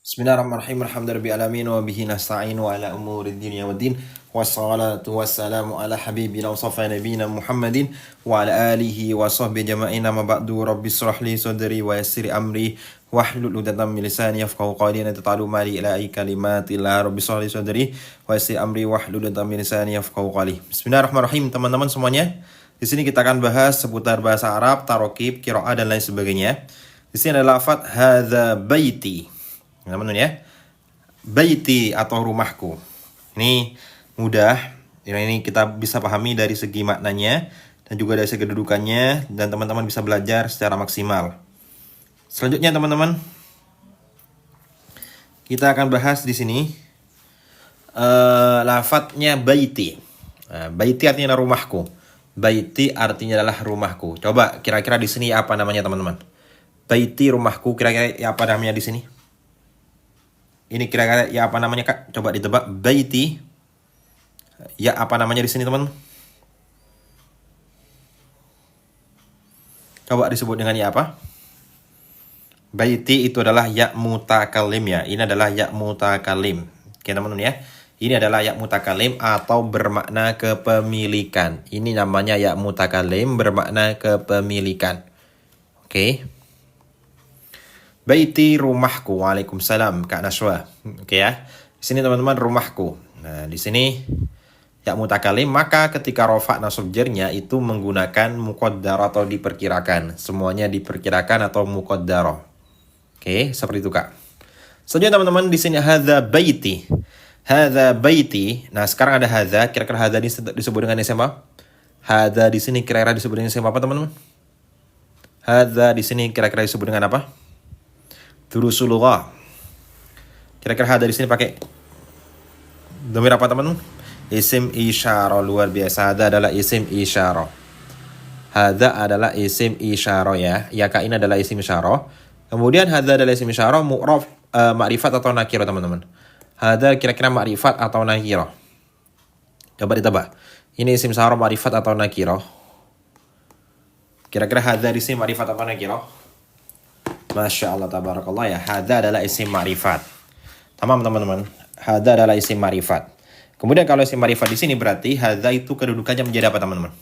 Bismillahirrahmanirrahim. Alhamdulillahirabbil alamin wa bihi nasta'in wa ala umuri dunya waddin. Wassalatu wassalamu ala habibina wa safa nabiyina Muhammadin wa ala alihi wa sahbihi jama'ina ma ba'du. Rabbi shrah li sadri wa yassir amri wahlul 'uqdatam min lisani yafqahu qawli. Tatalu mali ila kalimatillah. Rabbi shrah li sadri wa yassir amri wahlul 'uqdatam min lisani yafqahu qawli. Bismillahirrahmanirrahim. Teman-teman semuanya, di sini kita akan bahas seputar bahasa Arab, tarokib, qiraah dan lain sebagainya. Di sini ada lafaz hadza baiti. Teman-teman ya, baiti atau rumahku. Ini mudah. Ini kita bisa pahami dari segi maknanya dan juga dari segi kedudukannya, dan teman-teman bisa belajar secara maksimal. Selanjutnya teman-teman, kita akan bahas di sini lafadznya baiti. Baiti artinya rumahku. Baiti artinya adalah rumahku. Coba kira-kira di sini apa namanya teman-teman? Baiti rumahku, kira-kira apa namanya di sini? Ini kira-kira ya apa namanya Kak? Coba ditebak. Baiti. Ya apa namanya di sini teman? Coba disebut dengan ya apa? Baiti itu adalah ya mutakalim ya. Ini adalah ya mutakalim. Oke teman-teman ya. Ini adalah ya mutakalim atau bermakna kepemilikan. Ini namanya ya mutakalim, bermakna kepemilikan. Oke. Baiti rumahku. Waalaikumsalam Kak Naswa. Oke ya. Di sini teman-teman rumahku. Nah, di sini ya mutakalim, maka ketika rofa nasab jarnya itu menggunakan muqaddar atau diperkirakan. Semuanya diperkirakan atau muqaddar. Oke, seperti itu Kak. Selanjutnya teman-teman, di sini hadza baiti. Hadza baiti. Nah, sekarang ada hadza. Kira-kira hadza ini disebut dengan isim apa? Hadza di sini kira-kira disebut dengan isim apa teman-teman? Hadza di sini kira-kira disebut dengan apa? Durusulullah. Kira-kira hadza di sini pakai dhamir apa teman-teman? Isim isyarah. Luar biasa. Hadza adalah isim isyarah. Hadza adalah isim isyarah ya. Ya Kak, ini adalah isim isyarah. Kemudian hadza adalah isim isyarah mu'raf ma'rifat atau nakirah teman-teman. Hadza kira-kira ma'rifat atau nakirah. Coba ditebak. Ini isim isyarah ma'rifat atau nakirah. Kira-kira hadza di sini ma'rifat atau nakirah? Masya Allah tabarakallah ya. Hadza adalah isim ma'rifat. Tamam teman-teman. Hadza adalah isim ma'rifat. Kemudian kalau isim ma'rifat di sini berarti hadza itu kedudukannya menjadi apa teman-teman?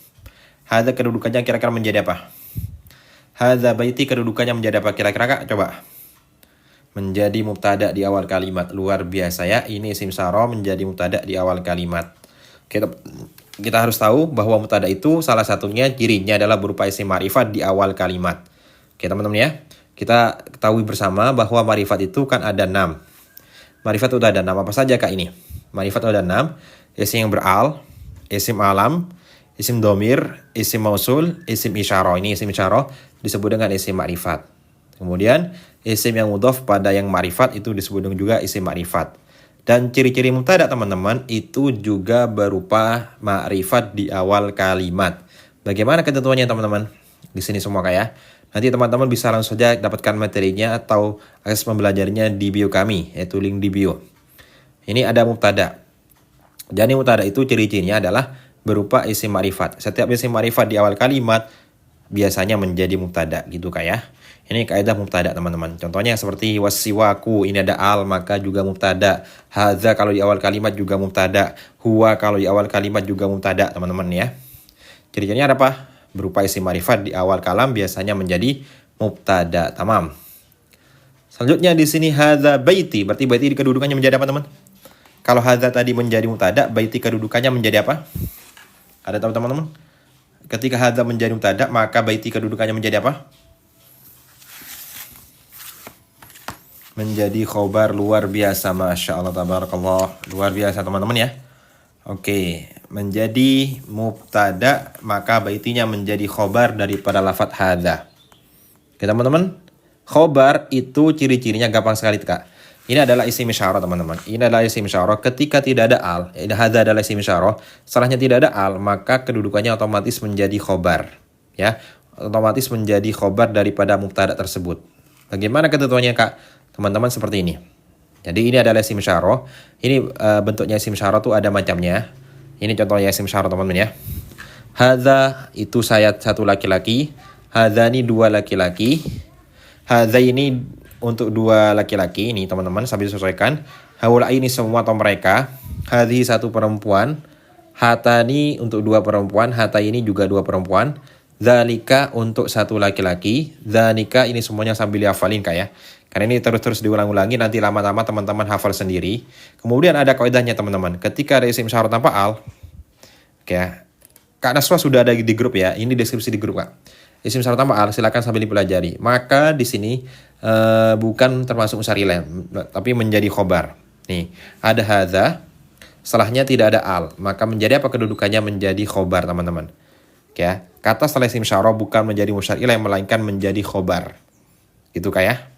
Hadza kedudukannya kira-kira menjadi apa? Hadza baiti kedudukannya menjadi apa kira-kira Kak? Coba. Menjadi mubtada di awal kalimat. Luar biasa ya. Ini isim isyarah menjadi mubtada di awal kalimat. Kita harus tahu bahwa mubtada itu salah satunya cirinya adalah berupa isim ma'rifat di awal kalimat. Oke teman-teman ya. Kita ketahui bersama bahwa ma'rifat itu kan ada 6. Ma'rifat itu ada 6. Apa saja Kak ini? Ma'rifat itu ada 6. Isim yang beral, isim alam, isim domir, isim mausul, isim isyarah. Ini isim isyarah disebut dengan isim ma'rifat. Kemudian isim yang mudhaf pada yang ma'rifat itu disebut dengan juga isim ma'rifat. Dan ciri-ciri mubtada teman-teman itu juga berupa ma'rifat di awal kalimat. Bagaimana ketentuannya teman-teman? Di sini semua Kak ya. Nanti teman-teman bisa langsung saja dapatkan materinya atau akses pembelajarnya di bio kami, yaitu link di bio. Ini ada mubtada. Jadi mubtada itu ciri-cirinya adalah berupa isim ma'rifat. Setiap isim ma'rifat di awal kalimat biasanya menjadi mubtada gitu Kak ya. Ini kaidah mubtada teman-teman. Contohnya seperti wasiwaku, ini ada al maka juga mubtada. Hadza kalau di awal kalimat juga mubtada. Huwa kalau di awal kalimat juga mubtada teman-teman ya. Ciri-cirinya ada apa? Berupa isim ma'rifat di awal kalam biasanya menjadi mubtada. Tamam. Selanjutnya di sini hadza baiti. Berarti baiti kedudukannya menjadi apa teman? Kalau hadza tadi menjadi mubtada, baiti kedudukannya menjadi apa? Ada tahu teman-teman? Ketika hadza menjadi mubtada, maka baiti kedudukannya menjadi apa? Menjadi khobar. Luar biasa. Masya Allah tabarakallah. Luar biasa teman-teman ya. Oke, menjadi mubtada maka baitinya menjadi khobar daripada lafadz hadza. Oke teman-teman, khobar itu ciri-cirinya gampang sekali Kak. Ini adalah isim isyarah teman-teman. Ini adalah isim isyarah ketika tidak ada al. Ini hadza adalah isim isyarah. Setelahnya tidak ada al, maka kedudukannya otomatis menjadi khobar. Ya, otomatis menjadi khobar daripada mubtada tersebut. Bagaimana ketentuannya Kak? Teman-teman seperti ini. Jadi ini adalah isim isyarah. Ini bentuknya isim isyarah tuh ada macamnya. Ini contohnya isim isyarah teman-teman ya. Hadza itu saya satu laki-laki. Hadzani dua laki-laki. Hadzaini untuk dua laki-laki ini teman-teman sambil disesuaikan. Haula ini semua atau mereka. Hadhi satu perempuan. Hatani untuk dua perempuan. Hata ini juga dua perempuan. Dzalika untuk satu laki-laki. Dzalika ini semuanya sambil dihafalin Kak ya. Karena ini terus-terus diulang-ulangi, nanti lama-lama teman-teman hafal sendiri. Kemudian ada kaidahnya teman-teman. Ketika ada isim isyarah tanpa al, oke ya. Kak Naswa sudah ada di grup ya. Ini deskripsi di grup Kak. Isim isyarah tanpa al, silakan sambil dipelajari. Maka di sini bukan termasuk musyar ilaih, tapi menjadi khobar. Nih, ada hadza, setelahnya tidak ada al, maka menjadi apa kedudukannya? Menjadi khobar teman-teman. Oke ya. Kata setelah isim isyarah bukan menjadi musyar ilaih, melainkan menjadi khobar. Gitu Kak ya.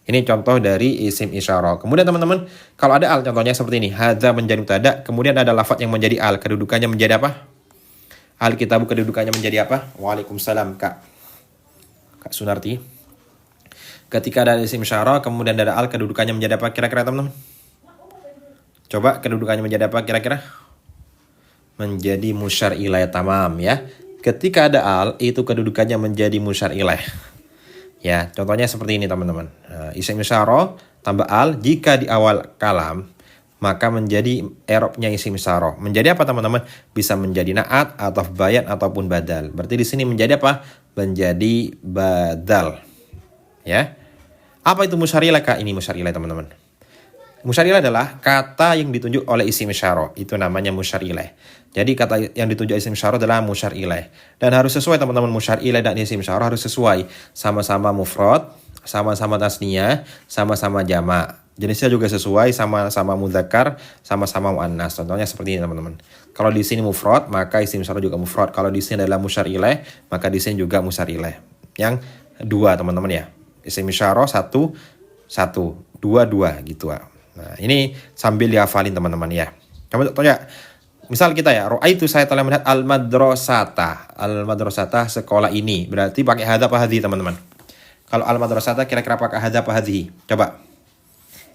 Ini contoh dari isim isyarah. Kemudian teman-teman, kalau ada al contohnya seperti ini. Hadza menjadi mubtada, kemudian ada lafadz yang menjadi al. Kedudukannya menjadi apa? Alkitabu kedudukannya menjadi apa? Waalaikumsalam Kak Sunarti. Ketika ada isim isyarah, kemudian ada al, kedudukannya menjadi apa kira-kira teman-teman? Coba kedudukannya menjadi apa kira-kira? Menjadi musyar ilaih, tamam ya. Ketika ada al, itu kedudukannya menjadi musyar ilaih. Ya, contohnya seperti ini teman-teman. Isim isyarah tambah al, jika di awal kalam, maka menjadi i'rabnya isim isyarah. Menjadi apa teman-teman? Bisa menjadi na'at atau bayan ataupun badal. Berarti di sini menjadi apa? Menjadi badal. Ya. Apa itu musyar ilaih Kak? Ini musyar ilaih teman-teman. Musyar ilaih adalah kata yang ditunjuk oleh isim isyarah. Itu namanya musyar ilaih. Jadi kata yang ditunjuk isim isyarah adalah musyar ilaih. Dan harus sesuai teman-teman, musyar ilaih dan isim isyarah harus sesuai. Sama-sama mufrad, sama-sama tasniyah, sama-sama jamak. Jenisnya juga sesuai, sama-sama mudzakkar, sama-sama muannas. Contohnya seperti ini teman-teman. Kalau di sini mufrad, maka isim isyarah juga mufrad. Kalau di sini adalah musyar ilaih, maka di sini juga musyar ilaih. Yang dua teman-teman ya. Isim isyarah satu, dua gitu. Nah, ini sambil dihafalin teman-teman ya. Coba contohnya. Misal kita ya, itu saya telah melihat al-madrasata. Al-madrasata sekolah ini. Berarti pakai hadza apa hadhi teman-teman? Kalau al-madrasata kira-kira pakai hadza apa hadhi? Coba.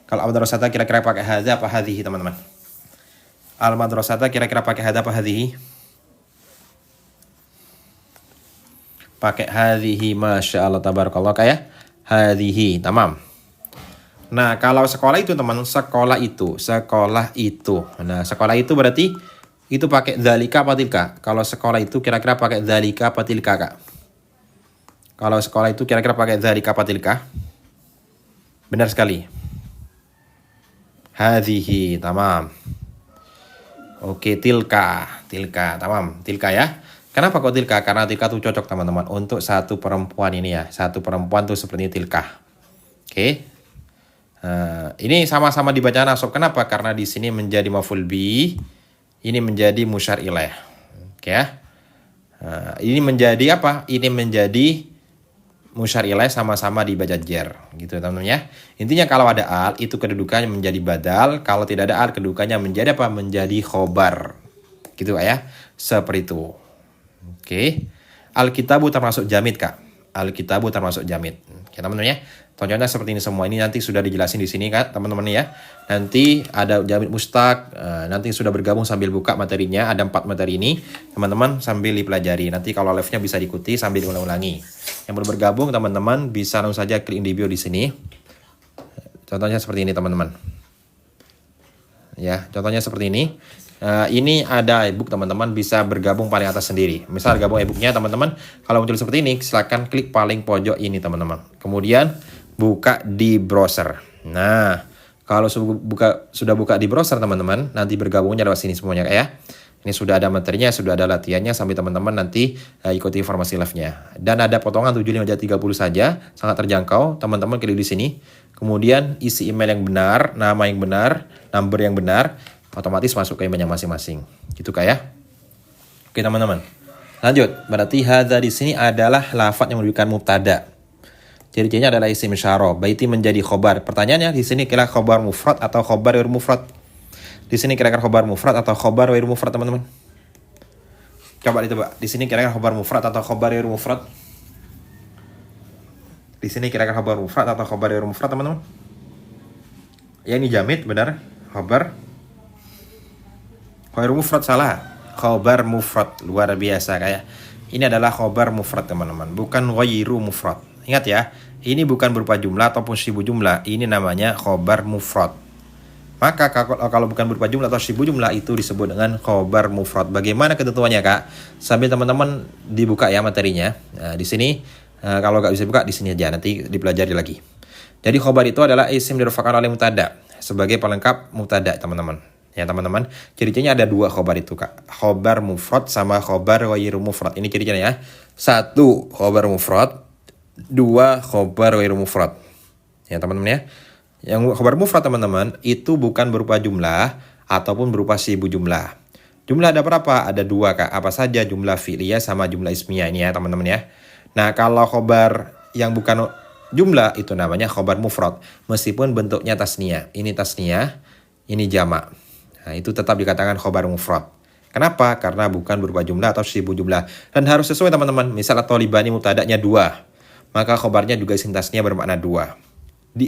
Kalau al-madrasata kira-kira pakai hadza apa hadhi teman-teman? Al-madrasata kira-kira pakai hadza apa hadhi? Pakai hadhihi, masya Allah tabarakallah kayak hadhihi, tamam. Nah, kalau sekolah itu teman, sekolah itu. Nah, sekolah itu berarti itu pakai dzalika apa tilka? Kalau sekolah itu kira-kira pakai dzalika apa tilka, Kak? Kalau sekolah itu kira-kira pakai dzalika apa tilka? Benar sekali. Hadhihi, tamam. Oke, tilka, tamam. Tilka ya. Kenapa kok tilka? Karena tilka tuh cocok teman-teman untuk satu perempuan ini ya. Satu perempuan tuh seperti tilka. Oke. Ini sama-sama dibaca nasab. Kenapa? Karena di sini menjadi maf'ul bi, ini menjadi musyar ilaih. Oke ya. Ini menjadi apa? Ini menjadi musyar ilaih, sama-sama dibaca jar. Gitu teman-teman ya. Intinya kalau ada al, itu kedudukannya menjadi badal. Kalau tidak ada al, kedudukannya menjadi apa? Menjadi khobar. Gitu ya. Seperti itu. Oke. Alkitabu termasuk jamid, Kak. Alkitabu termasuk jamid. Oke teman-teman ya. Contohnya seperti ini semua. Ini nanti sudah dijelasin di sini kan teman-teman ya. Nanti ada jamid mustaq. Nanti sudah bergabung sambil buka materinya. Ada 4 materi ini. Teman-teman sambil dipelajari. Nanti kalau live-nya bisa diikuti sambil diulang-ulangi. Yang belum bergabung teman-teman bisa langsung saja klik di bio di sini. Contohnya seperti ini teman-teman. Ya, contohnya seperti ini. Ini ada ebook teman-teman, bisa bergabung paling atas sendiri. Misal gabung ebooknya teman-teman, kalau muncul seperti ini silakan klik paling pojok ini teman-teman. Kemudian buka di browser. Nah, kalau sudah buka di browser teman-teman, nanti bergabungnya lewat sini semuanya ya. Ini sudah ada materinya, sudah ada latihannya, sambil teman-teman nanti ikuti informasi live-nya. Dan ada potongan 75-30 saja, sangat terjangkau. Teman-teman klik di sini. Kemudian isi email yang benar, nama yang benar, number yang benar, otomatis masuk ke emailnya masing-masing. Gitu Kak ya. Oke teman-teman. Lanjut. Berarti hadza di sini adalah lafadz yang menunjukkan mubtada. Ciri-cirinya adalah isim isyarah. Baiti menjadi khobar. Pertanyaannya di sini kira khobar mufrad atau khobar ghair mufrad? Di sini kira-kira khobar mufrad atau khobar ghair mufrad teman-teman? Coba ditebak. Di sini kira-kira khobar mufrad atau khobar ghair mufrad? Di sini kira-kira khobar mufrad atau khobar ghair mufrad teman-teman? Ya ini jamid benar. Khobar ghair mufrad salah. Khobar mufrad luar biasa kayak. Ini adalah khobar mufrad teman-teman, bukan ghairu mufrad. Ingat ya, ini bukan berupa jumlah ataupun 1000 jumlah, ini namanya khobar mufrad. Maka kalau bukan berupa jumlah atau 1000 jumlah itu disebut dengan khobar mufrad. Bagaimana ketentuannya, Kak? Sambil teman-teman dibuka ya materinya. Nah, di sini kalau nggak bisa buka di sini aja, nanti dipelajari lagi. Jadi khobar itu adalah isim dirafa'kan oleh mubtada sebagai pelengkap mubtada, teman-teman. Ya, teman-teman. Ciri-cirinya ada 2 khobar itu, Kak. Khobar mufrad sama khobar ghairu mufrad. Ini ciri-cirinya ya. 1 khobar mufrad, 2 khobar ghairu mufrad. Ya, teman-teman ya. Yang khobar mufrad, teman-teman, itu bukan berupa jumlah ataupun berupa 1000 jumlah. Jumlah ada berapa? Ada 2, Kak. Apa saja? Jumlah fi'liyah sama jumlah ismiyah ini ya, teman-teman ya. Nah, kalau khobar yang bukan jumlah itu namanya khobar mufrad, meskipun bentuknya tasniyah. Ini tasniyah, ini jamak. Nah, itu tetap dikatakan khobar mufrad. Kenapa? Karena bukan berupa jumlah atau 1000 jumlah. Dan harus sesuai, teman-teman. Misal at-thalibani mubtada'nya 2, maka khobarnya juga isim tasniyah bermakna 2.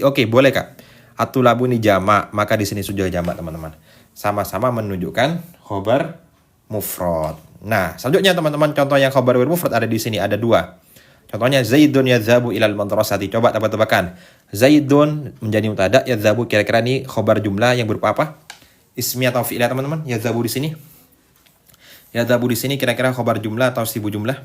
Oke, boleh, Kak. At-tulabu ini jamak, maka di sini sudah jamak, teman-teman. Sama-sama menunjukkan khobar mufrad. Nah, selanjutnya teman-teman, contoh yang khobar mufrad ada di sini, ada 2. Contohnya Zaidun yadzabu ilal madrasati. Coba tebak-tebakan. Zaidun menjadi mubtada, yadzabu kira-kira ini khobar jumlah yang berupa apa? Ismiyah atau fi'liyah, teman-teman? Yadzabu di sini. Yadzabu di sini kira-kira khobar jumlah atau 1000 jumlah?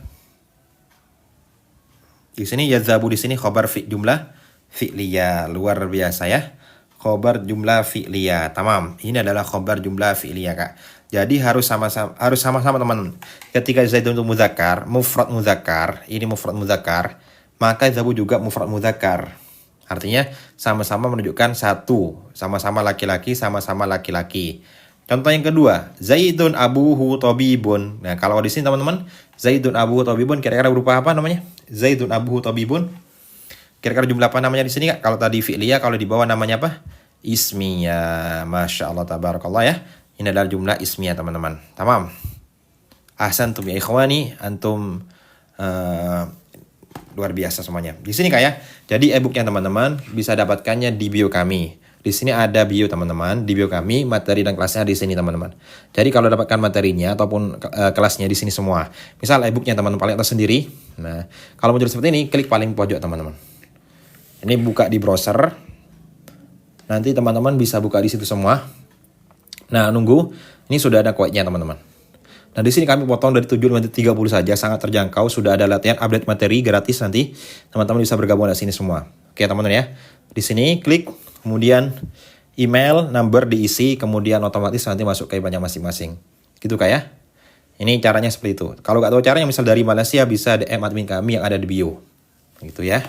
Di sini yadzabu di sini khobar jumlah fi'liyah. Luar biasa ya. Khobar jumlah fi'liyah. Tamam. Ini adalah khobar jumlah fi'liyah, Kak. Jadi harus sama-sama teman-teman. Ketika Zaidun itu mudzakkar, mufrad mudzakkar, ini mufrad mudzakkar, maka yadzabu juga mufrad mudzakkar. Artinya sama-sama menunjukkan satu, sama-sama laki-laki, sama-sama laki-laki. Contoh yang kedua, Zaidun abuhu tabibun. Nah, kalau di sini teman-teman, Zaidun abuhu tabibun kira-kira berupa apa namanya? Zaidun abuhu tabibun. Kira-kira jumlah apa namanya di sini, Kak? Kalau tadi fi'liyah, kalau di bawah namanya apa? Ismiyah. Masya Allah, tabarakallah ya. Ini adalah jumlah ismiyah, teman-teman. Tamam. Ahsantum ya ikhwani, antum luar biasa semuanya. Di sini, Kak ya. Jadi e-booknya teman-teman bisa dapatkannya di bio kami. Di sini ada bio, teman-teman. Di bio kami, materi dan kelasnya di sini, teman-teman. Jadi kalau dapatkan materinya ataupun kelasnya di sini semua. Misal e-booknya teman-teman paling atas sendiri. Nah, kalau mau jadi seperti ini, klik paling pojok, teman-teman. Ini buka di browser. Nanti teman-teman bisa buka di situ semua. Nah, nunggu. Ini sudah ada kuotnya, teman-teman. Nah, di sini kami potong dari 7 menit 30 saja, sangat terjangkau. Sudah ada latihan update materi gratis nanti. Teman-teman bisa bergabung di sini semua. Oke, teman-teman ya. Di sini klik, kemudian email, number diisi, kemudian otomatis nanti masuk ke IBAN masing-masing. Gitu, Kak ya. Ini caranya seperti itu. Kalau nggak tahu caranya, misal dari Malaysia bisa DM admin kami yang ada di bio. Gitu ya.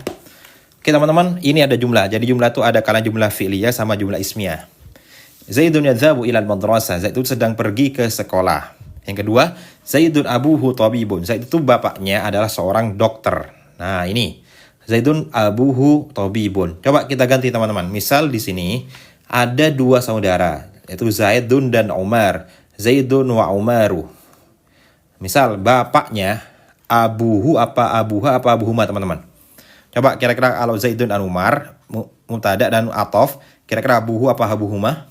Oke, teman-teman, ini ada jumlah. Jadi jumlah itu ada kala jumlah fi'liyah sama jumlah ismiyah. Zaidun yadzabu ilal madrasah. Zaid itu sedang pergi ke sekolah. Yang kedua, Zaidun abuhu tabibun. Zaid itu bapaknya adalah seorang dokter. Nah, ini Zaidun abuhu tabibun. Coba kita ganti, teman-teman. Misal di sini ada 2 saudara, yaitu Zaidun dan Umar. Zaidun wa Umaru. Misal bapaknya abuhu apa abuha apa abuhuma, teman-teman. Coba kira-kira kalau Zaidun dan Umar, mubtada dan atof, kira-kira abuhu apa abuhuma?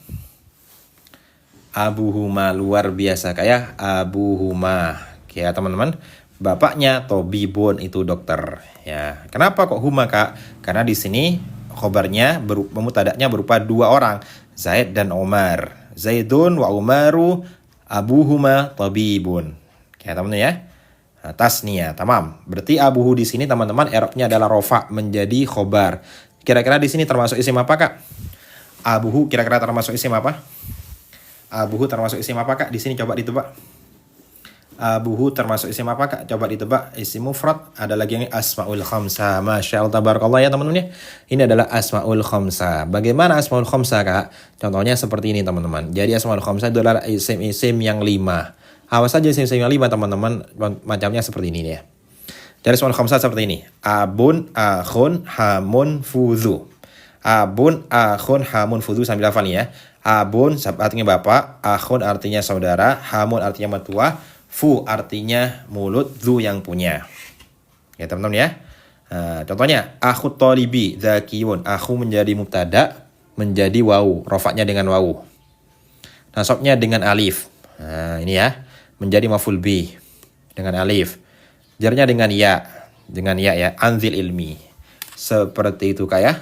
Abuhuma, luar biasa, kayak abuhuma. Oke ya, teman-teman. Bapaknya tabibun, itu dokter. Ya, kenapa kok huma, Kak? Karena di sini khobarnya mubtada'nya berupa 2 orang, Zaid dan Umar. Zaidun wa Umaru abuhuma tabibun. Oke, teman-teman ya. Nah, tasniyah, tamam. Berarti abuhu di sini, teman-teman, i'rabnya adalah rofa menjadi khobar. Kira-kira di sini termasuk isim apa, Kak? Abuhu kira-kira termasuk isim apa? Abuhu termasuk isim apa, Kak? Di sini coba ditebak. Abuhu termasuk isim apa, Kak? Coba ditebak. Isim mufrad. Ada lagi yang asmaul khamsah. Masya Allah, tabarakallah ya, teman-teman ya. Ini adalah asmaul khamsah. Bagaimana asmaul khamsah, Kak? Contohnya seperti ini, teman-teman. Jadi asmaul khamsah itu adalah isim-isim yang 5. Apa saja isim-isim yang 5, teman-teman? Macamnya seperti ini ya. Jadi asmaul khamsah seperti ini. Abun, akhun, hamun, fudhu. Abun, akhun, hamun, fudhu, sambil hafal nih ya. Abun artinya bapak, akhun artinya saudara, hamun artinya mertua, fu artinya mulut, zu yang punya. Ya, teman-teman ya. Nah, contohnya akhut talibi zakiyun. Akhu menjadi mubtada, menjadi wawu, rofaknya dengan wawu. Nasabnya dengan alif. Nah, ini ya. Menjadi maf'ul bih dengan alif. Jarnya dengan ya ya. Anzil ilmi. Seperti itu Kak ya.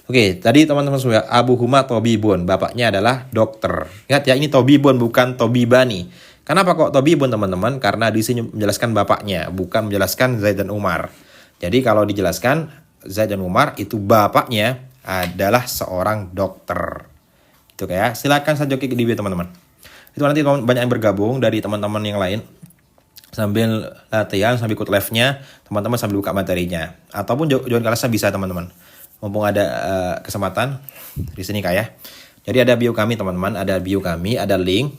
Oke, tadi teman-teman semua, Abuhuma Tobibun, bapaknya adalah dokter. Ingat ya, ini Tobibun bukan Tobibani. Kenapa kok Tobibun teman-teman? Karena di sini menjelaskan bapaknya, bukan menjelaskan Zaid dan Umar. Jadi kalau dijelaskan Zaid dan Umar itu bapaknya adalah seorang dokter. Itu kayak, silakan saja klik di video teman-teman. Itu nanti banyak yang bergabung dari teman-teman yang lain. Sambil latihan, sambil ikut live-nya, teman-teman sambil buka materinya. Ataupun join kelasnya bisa teman-teman. Mumpung ada kesempatan di sini Kak ya. Jadi ada bio kami teman-teman, ada bio kami, ada link.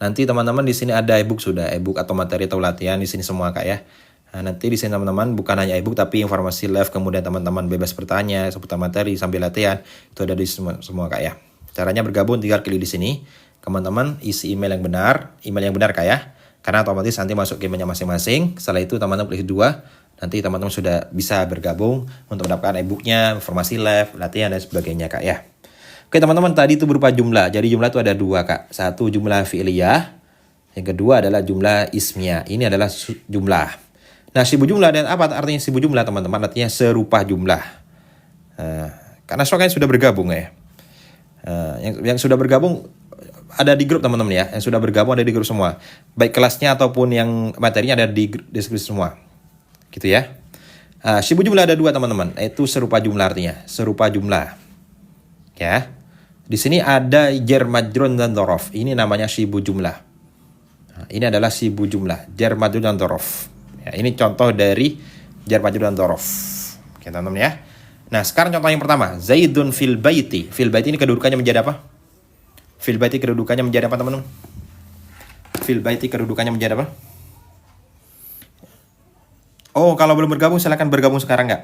Nanti teman-teman di sini ada ebook sudah, ebook atau materi atau latihan di sini semua Kak ya. Nah, nanti di sini teman-teman bukan hanya ebook tapi informasi live, kemudian teman-teman bebas bertanya seputar materi sambil latihan, itu ada di semua Kak ya. Caranya bergabung tinggal klik di sini. Teman-teman isi email yang benar Kak ya. Karena otomatis nanti masuk ke emailnya masing-masing. Setelah itu teman-teman klik 2. Nanti teman-teman sudah bisa bergabung untuk mendapatkan e-booknya, informasi live, latihan, dan sebagainya Kak ya. Oke teman-teman, tadi itu berupa jumlah. Jadi jumlah itu ada 2 Kak. Satu jumlah fi'liyah, yang kedua adalah jumlah ismiyah. Ini adalah jumlah. Nah sibu jumlah, dan apa artinya sibu jumlah teman-teman? Artinya serupa jumlah. Karena soalnya sudah bergabung ya. Yang sudah bergabung ada di grup teman-teman ya. Yang sudah bergabung ada di grup semua. Baik kelasnya ataupun yang materinya ada di deskripsi semua. Gitu ya. Syibu jumlah ada 2 teman-teman, yaitu serupa jumlah artinya, serupa jumlah. Ya. Di sini ada jar majrur dan dzaraf. Ini namanya syibu jumlah. Nah, ini adalah syibu jumlah, jar majrur dan dzaraf. Ya, ini contoh dari jar majrur dan dzaraf. Oke, teman-teman ya. Nah, sekarang contoh yang pertama, Zaidun fil baiti. Fil baiti ini kedudukannya menjadi apa? Fil baiti kedudukannya menjadi apa, teman-teman? Fil baiti kedudukannya menjadi apa? Oh, kalau belum bergabung silakan bergabung sekarang nggak?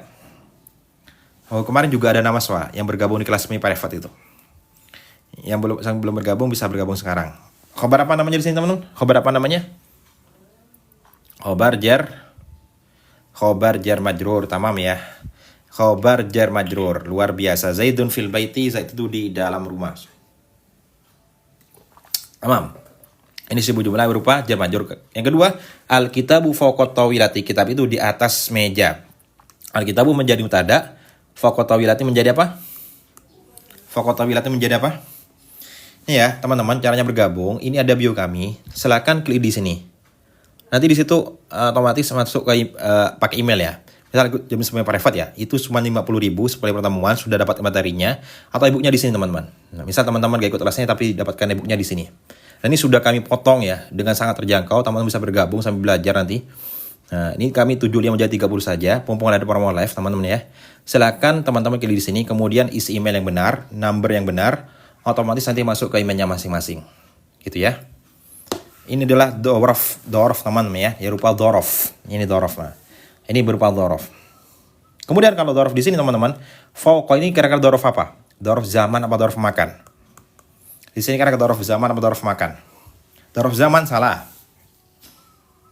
Oh, kemarin juga ada nama Swa yang bergabung di kelas Mi Private itu. Yang belum bergabung bisa bergabung sekarang. Khobar apa namanya di sini teman-teman? Khobar apa namanya? Khobar jar majrur, tamam ya. Khobar jar majrur, luar biasa. Zaidun fil baiti, Zaid itu di dalam rumah. Tamam. Ini syibu jumlah berupa jar majrur. Yang kedua, al-kitabu fawqa tawilati. Kitab itu di atas meja. Al-kitabu menjadi mutada. Fawqa tawilati menjadi apa? Fawqa tawilati menjadi apa? Ini ya, teman-teman, caranya bergabung. Ini ada bio kami. Silakan klik di sini. Nanti di situ otomatis masuk ke pakai email ya. Misal jam semuanya private ya, itu cuma 50.000 sekali pertemuan sudah dapat materinya atau e-booknya di sini teman-teman. Nah, misal teman-teman gak ikut kelasnya tapi dapatkan e-booknya di sini. Dan ini sudah kami potong ya, dengan sangat terjangkau, teman-teman bisa bergabung sambil belajar nanti. Nah, ini kami 75 menjadi 30 saja, mumpung ada promo live teman-teman ya. Silakan teman-teman klik di sini, kemudian isi email yang benar, number yang benar, otomatis nanti masuk ke emailnya masing-masing. Gitu ya. Ini adalah dorof teman-teman ya berupa dorof. Ini dorof. Nah. Ini berupa dorof. Kemudian kalau dorof di sini teman-teman, fauqa ini kira-kira dorof apa? Dorof zaman apa dorof makan? Di sini kan ada dorof zaman apa dorof makan? Dorof zaman salah.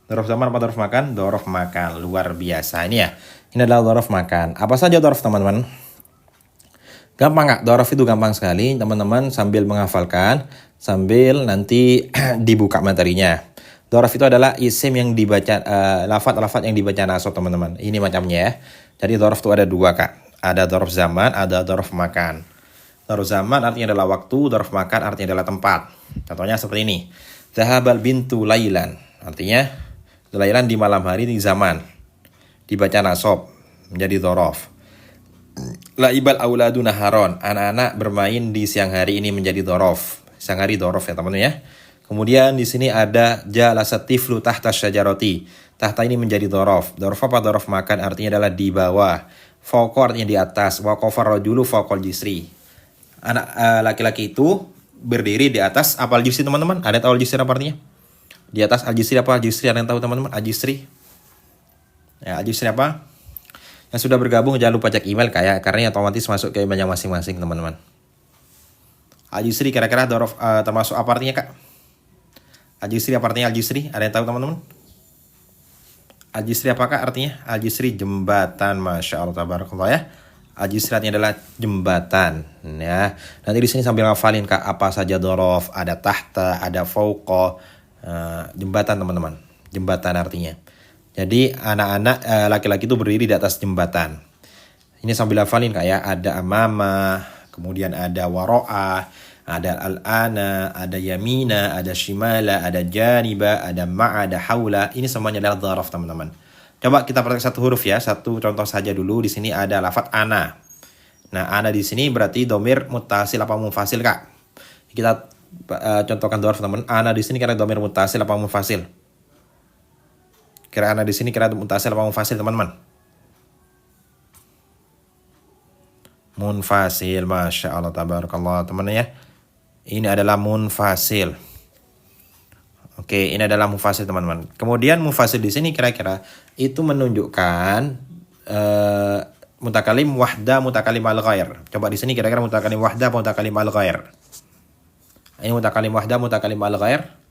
Dorof zaman apa dorof makan? Dorof makan, luar biasa. Ini ya, ini adalah dorof makan. Apa saja dorof teman-teman? Gampang nggak? Dorof itu gampang sekali. Teman-teman sambil menghafalkan, sambil nanti dibuka materinya. Dorof itu adalah isim yang dibaca, lafaz-lafaz yang dibaca nasab teman-teman. Ini macamnya ya. Jadi dorof itu ada 2 Kak. Ada dorof zaman, ada dorof makan. Dorof zaman artinya adalah waktu, dorof makan artinya adalah tempat. Contohnya seperti ini. Zahabal bintu lailan. Artinya, lailan di malam hari di zaman. Dibaca nasab menjadi dorof. Laibal auladu naharon. Anak-anak bermain di siang hari ini menjadi dorof. Siang hari dorof ya teman-teman ya. Kemudian di sini ada jalasat tiflu tahta syajarati. Tahta ini menjadi dorof. Dorof apa? Dorof makan artinya adalah di bawah. Fawqa artinya di atas. Waqafar rajulu fawqal jisri. Anak laki-laki itu berdiri di atas apa al-jisri teman-teman? Ada yang tahu al-jisri apa artinya? Di atas al-jisri apa? Al-jisri ada yang tahu teman-teman? Al-jisri. Ya, al-jisri apa? Yang sudah bergabung jangan lupa cek email kayak karena otomatis masuk ke emailnya masing-masing teman-teman. Al-jisri kira-kira dorof termasuk apa artinya Kak? Al-jisri apa artinya al-jisri? Ada yang tahu teman-teman? Al-jisri apakah artinya? Al-jisri jembatan, masya Allah tabarakallah ya. Al-jisri artinya adalah jembatan ya. Nanti di sini sambil ngafalin Kak apa saja dorof, ada tahta, ada fauqa, jembatan teman-teman. Jembatan artinya. Jadi anak-anak laki-laki itu berdiri di atas jembatan. Ini sambil hafalin Kak ya. Ada amama, kemudian ada waro'a, ada al-ana, ada yamina, ada shimala, ada janiba, ada ma'a, ada haula. Ini semuanya adalah dzaraf teman-teman. Coba kita perhatikan satu huruf ya. Satu contoh saja dulu. Di sini ada lafadz ana. Nah, ana di sini berarti domir muttasil apa munfasil Kak? Kita contohkan dzaraf teman. Ana di sini kira domir muttasil apa munfasil? Kira ana di sini kira muttasil apa munfasil teman-teman? Munfasil, masya Allah, tabarakallah teman-teman ya. Ini adalah munfasil. Oke, ini adalah munfasil teman-teman. Kemudian munfasil di sini kira-kira itu menunjukkan mutakalim wahda, mutakalim al-ghair. Coba di sini kira-kira mutakalim wahda apa mutakalim al-ghair? Ini mutakalim wahda, mutakalim al-ghair.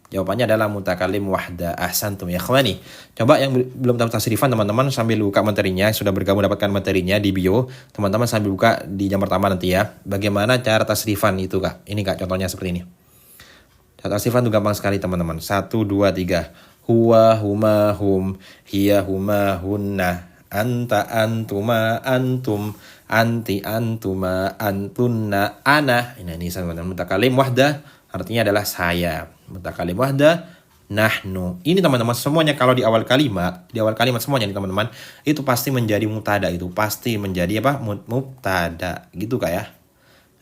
Jawabannya adalah mutakalim wahda. Ahsantum ya ikhwani. Coba yang belum tahu tasrifan teman-teman sambil buka materinya, sudah bergabung mendapatkan materinya di bio. Teman-teman sambil buka di jam pertama nanti ya. Bagaimana cara tasrifan itu Kak? Ini Kak contohnya seperti ini. Cara tasrifan itu gampang sekali teman-teman. 1, 2, 3. Huwa, huma, hum. Hiya, huma, hunna. Anta, antuma, antum. Anti, antuma, antunna, ana. Ini teman-teman mutakalim wahda artinya adalah saya. Mutakalim wahda, nahnu. Ini teman-teman semuanya kalau di awal kalimat semuanya nih teman-teman, itu pasti menjadi mubtada, itu pasti menjadi apa? Mubtada. Gitu Kak ya.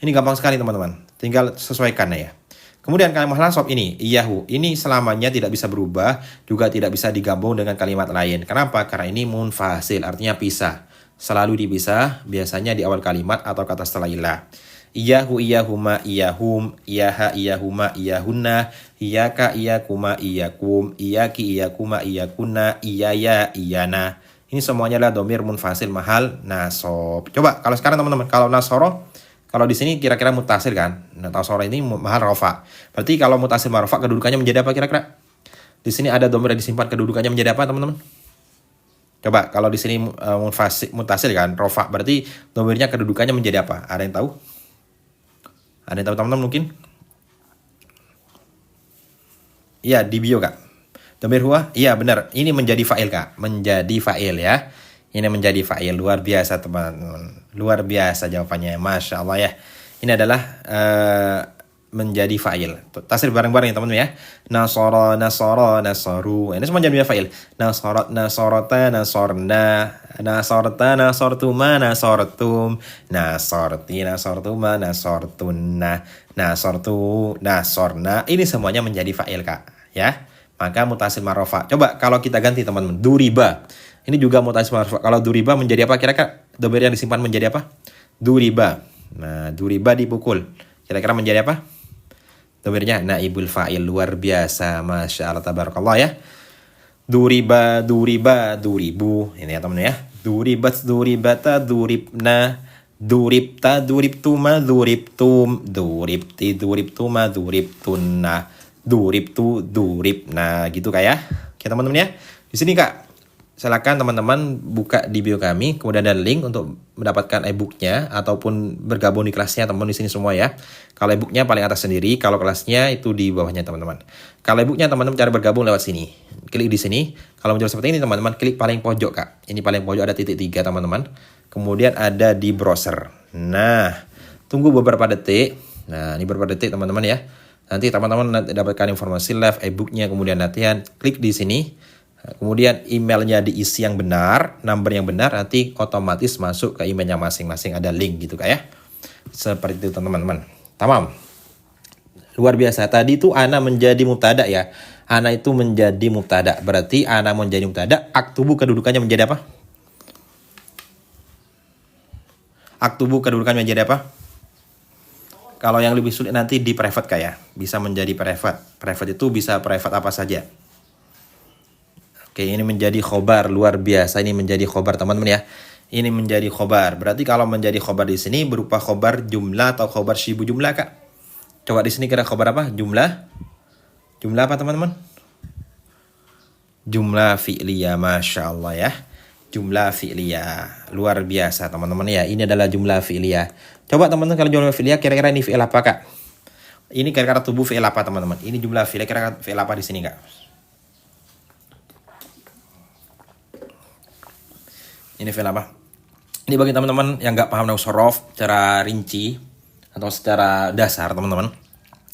Ini gampang sekali teman-teman. Tinggal sesuaikan ya. Kemudian kalimat nasab ini, iyahu. Ini selamanya tidak bisa berubah, juga tidak bisa digabung dengan kalimat lain. Kenapa? Karena ini munfasil, artinya pisah. Selalu dipisah, biasanya di awal kalimat atau kata setelah ilah. Iyahu, iyahuma, iyahum, iyaha, iyahuma, iyahunna, iyaka, iyakuma, iyakum, iyaki, iyakuma, iyakunna, iyaya, iyana. Ini semuanya adalah domir munfasil mahal nasob. Coba kalau sekarang teman-teman, kalau nasoro, kalau di sini kira-kira mutasil kan? Nah, nasoro ini mahal rofa. Berarti kalau mutasil marofa kedudukannya menjadi apa kira-kira? Di sini ada domir yang disimpan kedudukannya menjadi apa teman-teman? Coba kalau di sini mutasil kan, rofa. Berarti domirnya kedudukannya menjadi apa? Ada yang tahu? Ada yang tahu teman-teman mungkin? Iya, di bio Kak. Domir huwa? Iya benar. Ini menjadi fa'il Kak. Menjadi fa'il ya. Ini menjadi fa'il. Luar biasa teman-teman. Luar biasa jawabannya. Masya Allah ya. Ini adalah menjadi fa'il. Tasrif bareng-bareng ya teman-teman ya. Nasara, nasara, nasaru. Ini semua jadi fa'il. Nasarat, nasarata, nasorna. Nasarta, nasortuma, nasortum. Nasorti, nasortuma, nasortunna. Nasortu, nasorna. Ini semuanya menjadi fa'il Kak. Ya. Maka mutasil marofa. Coba kalau kita ganti teman-teman. Duriba. Ini juga mutasil marofa. Kalau duriba menjadi apa kira-kira? Domir yang disimpan menjadi apa? Duriba. Nah, duriba dipukul. Kira-kira menjadi apa? Domirnya naibul fa'il. Luar biasa. Masya Allah tabarakallah ya. Duriba, duriba, duribu. Ini ya teman ya. Duribat, duribata, duribna. Duribta, duribtuma, duribtum. Duribti, duribtuma, duribtunna. Duribtu, duribna. Gitu Kak ya. Oke teman-teman ya. Di sini Kak, silakan teman-teman buka di bio kami, kemudian ada link untuk mendapatkan e-booknya ataupun bergabung di kelasnya teman-teman di sini semua ya. Kalau e-booknya paling atas sendiri, kalau kelasnya itu di bawahnya teman-teman. Kalau e-booknya teman-teman cara bergabung lewat sini. Klik di sini. Kalau menjawab seperti ini teman-teman, klik paling pojok Kak. Ini paling pojok ada titik 3 teman-teman. Kemudian ada di browser. Nah, tunggu beberapa detik. Nah, ini beberapa detik teman-teman ya. Nanti teman-teman dapatkan informasi live e-booknya, kemudian latihan. Klik di sini. Kemudian emailnya diisi yang benar, number yang benar, nanti otomatis masuk ke emailnya masing-masing, ada link gitu Kak ya. Seperti itu teman-teman. Tamam. Luar biasa. Tadi itu ana menjadi mubtada ya. Ana itu menjadi mubtada. Berarti ana menjadi mubtada, aktubu kedudukannya menjadi apa? Aktubu kedudukannya menjadi apa? Kalau yang lebih sulit nanti di private Kak ya. Bisa menjadi private. Private itu bisa private apa saja. Oke, ini menjadi khobar. Luar biasa, ini menjadi khobar teman-teman ya. Ini menjadi khobar. Berarti kalau menjadi khobar di sini berupa khobar jumlah atau khobar syibu jumlah Kak. Coba di sini kira khobar apa? Jumlah. Jumlah apa teman-teman? Jumlah fi'liyah. Masya Allah ya. Jumlah fi'liyah. Luar biasa teman-teman ya. Ini adalah jumlah fi'liyah. Coba teman-teman kalau jumlah fi'liyah kira-kira ini fi'il apa Kak? Ini kira-kira tubuh fi'il apa teman-teman? Ini jumlah fi'liyah kira-kira fi'il apa di sini Kak? Ini fi'il apa? Ini bagi teman-teman yang nggak paham nahwu sorof secara rinci atau secara dasar, teman-teman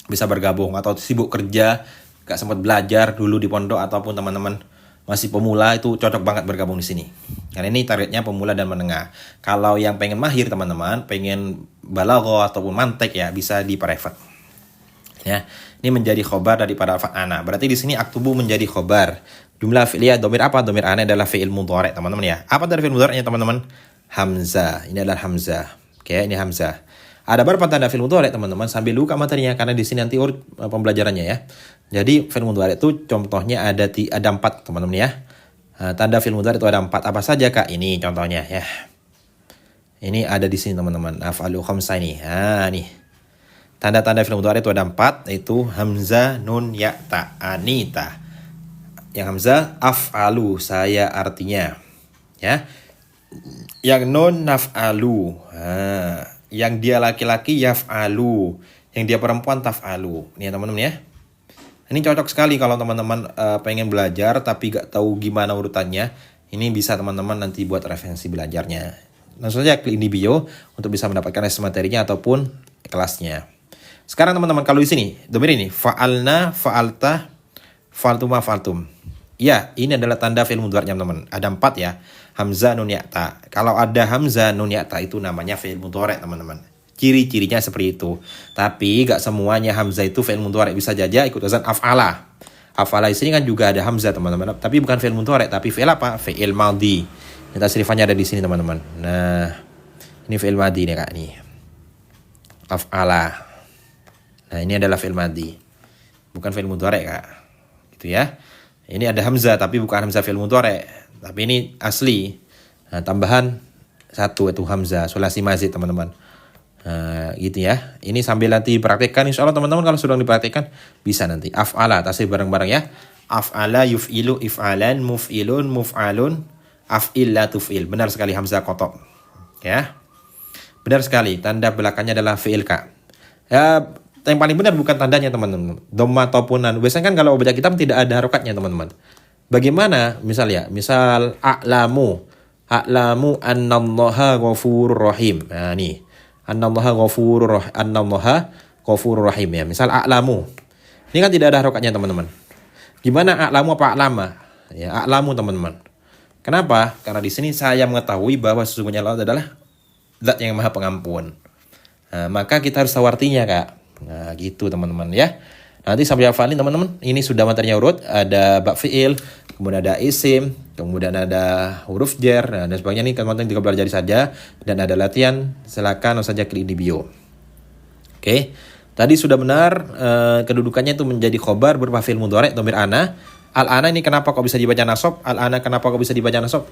bisa bergabung, atau sibuk kerja, nggak sempat belajar dulu di pondok, ataupun teman-teman masih pemula, itu cocok banget bergabung di sini. Karena ini targetnya pemula dan menengah. Kalau yang pengen mahir teman-teman, pengen balaghah ataupun mantek ya, bisa di private. Ya, ini menjadi khobar daripada alfat ana. Berarti di sini aktubu menjadi khobar. Jumlah fi'liyah domir apa? Domir ana adalah fi'il mudhari, teman-teman ya. Apa dari fi'il mudhari'nya teman-teman? Hamzah. Ini adalah hamzah. Oke, ini hamzah. Ada berapa tanda fi'il mudhari teman-teman? Sambil buka materinya karena di sini nanti urut pembelajarannya ya. Jadi fi'il mudhari itu contohnya ada 4 teman-teman ya. Tanda fi'il mudhari itu ada 4. Apa saja Kak? Ini contohnya ya. Ini ada di sini teman-teman. Af'alu khamsah ini. Nih. Tanda-tanda fi'il mudhari itu ada 4, yaitu hamzah, nun, ya, ta, anita. Yang hamzah af'alu, saya artinya. Ya. Yang nun naf'alu. Yang dia laki-laki yaf'alu. Yang dia perempuan taf'alu. Ini ya teman-teman ya. Ini cocok sekali kalau teman-teman pengen belajar tapi gak tahu gimana urutannya. Ini bisa teman-teman nanti buat referensi belajarnya. Langsung saja klik di bio untuk bisa mendapatkan materinya ataupun kelasnya. Sekarang teman-teman kalau di sini, domir ini fa'alna, fa'alta, fa'altuma, fa'altum. Ya, ini adalah tanda fi'il mudhari'nya teman-teman. Ada 4 ya. Hamzah, nun, ya, ta. Kalau ada hamzah, nun, ya, ta itu namanya fi'il mudhari' teman-teman. Ciri-cirinya seperti itu. Tapi gak semuanya hamzah itu fi'il mudhari'. Bisa saja ikut wazan af'ala. Af'ala di sini kan juga ada hamzah teman-teman. Tapi bukan fi'il mudhari', tapi fi'il apa? Fi'il madhi. Ini tasrifannya ada di sini teman-teman. Nah, ini fi'il madhi nih Kak nih. Af'ala. Nah, ini adalah fi'il madhi. Bukan fi'il mudhari' Kak. Gitu ya. Ini ada hamzah tapi bukan hamzah fi'il mudhari'. Tapi ini asli. Nah, tambahan 1 itu hamzah sulasi mazid teman-teman. Gitu ya. Ini sambil nanti dipraktekkan, insya Allah teman-teman kalau sudah dipraktekkan bisa nanti. Af'ala, tasrif bareng-bareng ya. Af'ala, yuf'ilu, if'alan, muf'ilun, muf'alun, af'il, la tuf'il. Benar sekali hamzah kotok. Ya. Benar sekali, tanda belakangnya adalah fi'il Kak. Ya, yang paling benar bukan tandanya teman-teman. Dhamma ataupun nan. Biasanya kan kalau baca kitab tidak ada harokatnya teman-teman. Bagaimana misal a'lamu annallaha ghafurur rahim. Nah nih, annallaha ghafurur rahim ya. Misal a'lamu. Ini kan tidak ada harokatnya teman-teman. Gimana a'lamu apa a'lama? Ya, a'lamu teman-teman. Kenapa? Karena di sini saya mengetahui bahwa sesungguhnya Allah adalah Zat yang Maha Pengampun. Nah, maka kita harus tahu artinya Kak. Nah gitu teman-teman ya. Nanti sambil hafalin teman-teman. Ini sudah materinya urut. Ada bab fi'il, kemudian ada isim, kemudian ada huruf jar, dan sebagainya. Nih teman-teman juga pelajari saja. Dan ada latihan, silakan saja klik di bio. Oke. Tadi sudah benar, kedudukannya itu menjadi khobar berupa fi'il mudhari' dhamir ana. Al-ana ini kenapa kok bisa dibaca nasab? Al-ana kenapa kok bisa dibaca nasab?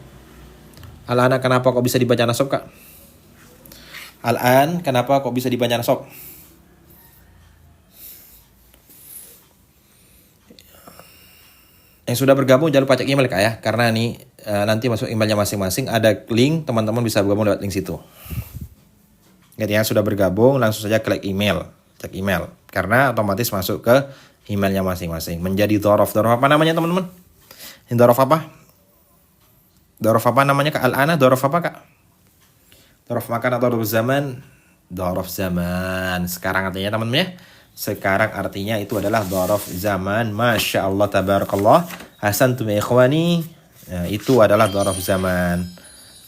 Al-ana kenapa kok bisa dibaca nasab Kak? Al-an kenapa kok bisa dibaca nasab? Yang sudah bergabung jangan lupa cek email Kak ya, karena nih nanti masuk emailnya masing-masing, ada link, teman-teman bisa bergabung lewat link situ. Jadi yang sudah bergabung langsung saja klik email, cek email, karena otomatis masuk ke emailnya masing-masing. Menjadi dhorof. Dhorof apa namanya teman-teman? Ini dhorof apa? Dhorof apa namanya Kak? Al-ana dhorof apa Kak? Dhorof makan atau dhorof zaman? Dhorof zaman. Sekarang artinya teman-teman ya. Sekarang artinya itu adalah dhorof zaman. Masya Allah tabarakallah. Hasantum ya ikhwani. Nah, itu adalah dhorof zaman.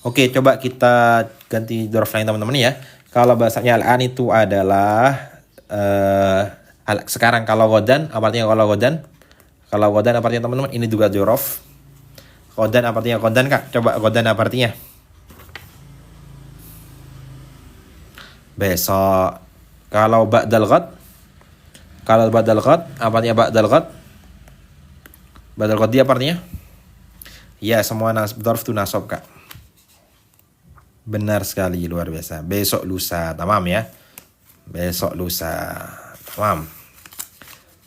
Oke, coba kita ganti dhorof lain teman-teman ya. Kalau bahasanya al-an itu adalah sekarang. Kalau godan, apa artinya kalau godan? Kalau godan apa artinya teman-teman? Ini juga dhorof. Godan apa artinya godan Kak? Coba godan apa artinya? Besok. Kalau ba'dal ghad? Kalau ba'dal ghad, apa artinya ba'dal ghad? Ba'dal ghad dia apa artinya? Ya, semua dhorof itu nasab Kak. Benar sekali, luar biasa. Besok lusa, tamam ya. Besok lusa, tamam.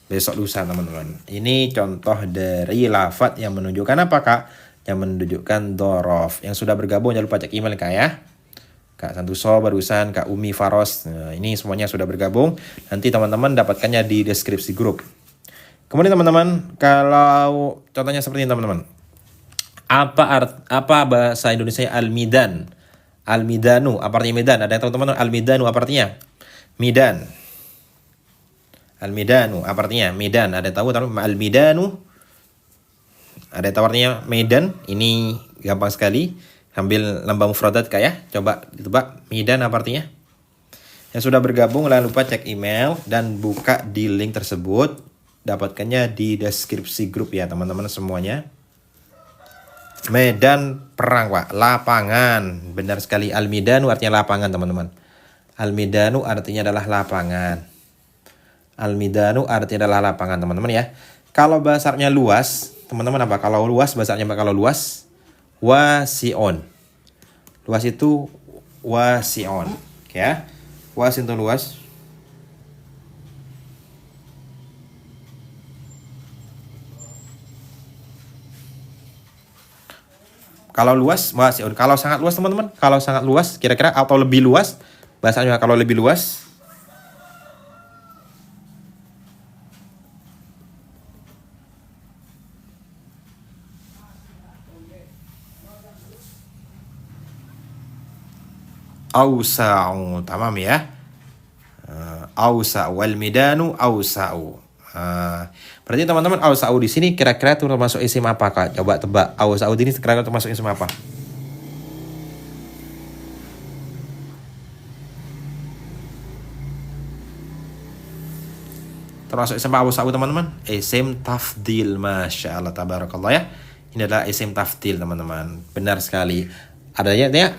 Besok lusa teman-teman. Ini contoh dari lafadz yang menunjukkan apa Kak? Yang menunjukkan dhorof. Yang sudah bergabung jangan lupa cek email Kak ya. Kak Santoso barusan, Kak Umi Faros. Nah, ini semuanya sudah bergabung. Nanti teman-teman dapatkannya di deskripsi grup. Kemudian teman-teman, kalau contohnya seperti ini teman-teman. Apa bahasa Indonesia al-midan? Al-midanu, apa artinya midan? Ada yang tahu teman-teman? Al-midanu apa artinya? Midan. Al-midanu apa artinya? Midan. Ada yang tahu teman-teman? Al-midanu. Ada yang tahu artinya medan? Ini gampang sekali. Ambil lambang mufradat Kak ya. Coba ditebak. Midan apa artinya? Yang sudah bergabung jangan lupa cek email dan buka di link tersebut. Dapatkannya di deskripsi grup ya teman-teman semuanya. Medan perang Pak, lapangan. Benar sekali. Al-midanu artinya lapangan teman-teman. Al-midanu artinya adalah lapangan. Al-midanu artinya adalah lapangan teman-teman ya. Kalau bahasa Arabnya luas, teman-teman apa? Kalau luas bahasa Arabnya kalau luas wasi'on. Luas itu wasi'on. Oke ya. Was itu luas. Kalau luas wasi'on. Kalau sangat luas teman-teman, kalau sangat luas kira-kira atau lebih luas bahasanya kalau lebih luas ausa'u, tamam ya. Ausa'u wal midanu ausa'u. Berarti teman-teman ausa'u di sini kira-kira itu termasuk isim apa Kak? Coba tebak. Ausa'u ini kira-kira termasuk isim apa? Termasuk isim ausa'u teman-teman? Isim tafdil, masya Allah tabarakallah ya. Ini adalah isim tafdil teman-teman. Benar sekali. Adanya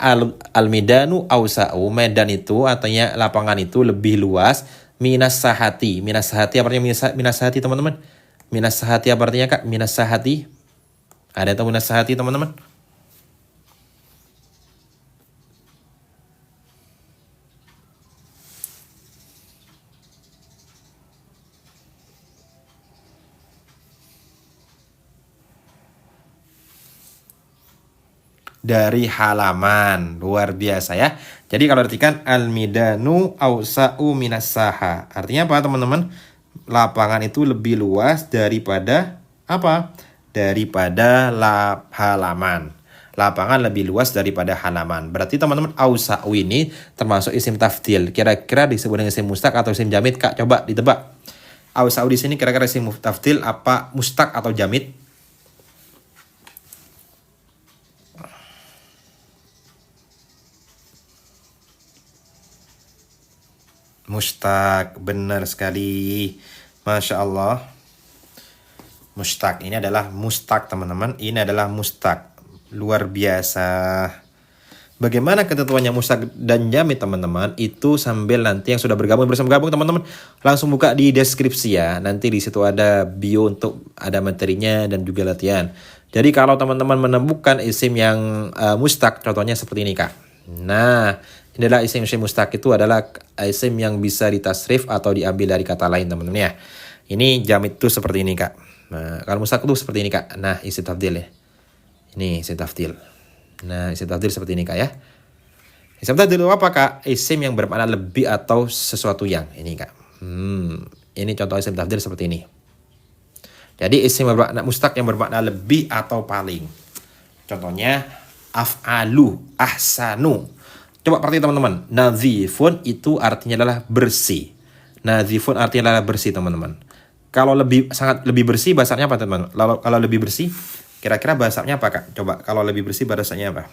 al-midanu ausa'u, medan itu artinya lapangan itu lebih luas minas sahati. Minas sahati apa artinya minas sahati teman-teman? Minas sahati apa artinya Kak? Minas sahati. Ada yang tahu minas sahati teman-teman? Dari halaman. Luar biasa ya. Jadi kalau artikan al-midanu ausa'u minas saha. Artinya apa teman-teman? Lapangan itu lebih luas daripada apa? Daripada halaman. Lapangan lebih luas daripada halaman. Berarti teman-teman ausa'u ini termasuk isim tafdil. Kira-kira disebut dengan isim mustaq atau isim jamid Kak? Coba ditebak. Ausa'u di sini kira-kira isim tafdil apa mustaq atau jamid? Mustaq, benar sekali. Masya Allah. Mustaq, ini adalah mustaq teman-teman. Ini adalah mustaq. Luar biasa. Bagaimana ketentuannya mustaq dan jamid teman-teman? Itu sambil nanti yang sudah bergabung teman-teman. Langsung buka di deskripsi ya. Nanti di situ ada bio untuk ada materinya dan juga latihan. Jadi kalau teman-teman menemukan isim yang mustaq, contohnya seperti ini Kak. Nah, ini adalah isim mustaq itu adalah isim yang bisa ditasrif atau diambil dari kata lain teman-teman ya. Ini jamid itu seperti ini Kak. Nah, kalau mustaq itu seperti ini Kak. Nah, isim tafdil ya. Ini isim tafdil. Nah, isim tafdil seperti ini Kak ya. Isim tafdil itu apa Kak? Isim yang bermakna lebih atau sesuatu yang. Ini Kak. Ini contoh isim tafdil seperti ini. Jadi isim bermakna mustaq yang bermakna lebih atau paling. Contohnya af'alu, ahsanu. Coba perhatikan teman-teman. Nadhifun itu artinya adalah bersih. Nadhifun artinya adalah bersih teman-teman. Kalau sangat lebih bersih bahasanya apa teman-teman? Kalau lebih bersih kira-kira bahasanya apa Kak? Coba kalau lebih bersih bahasanya apa?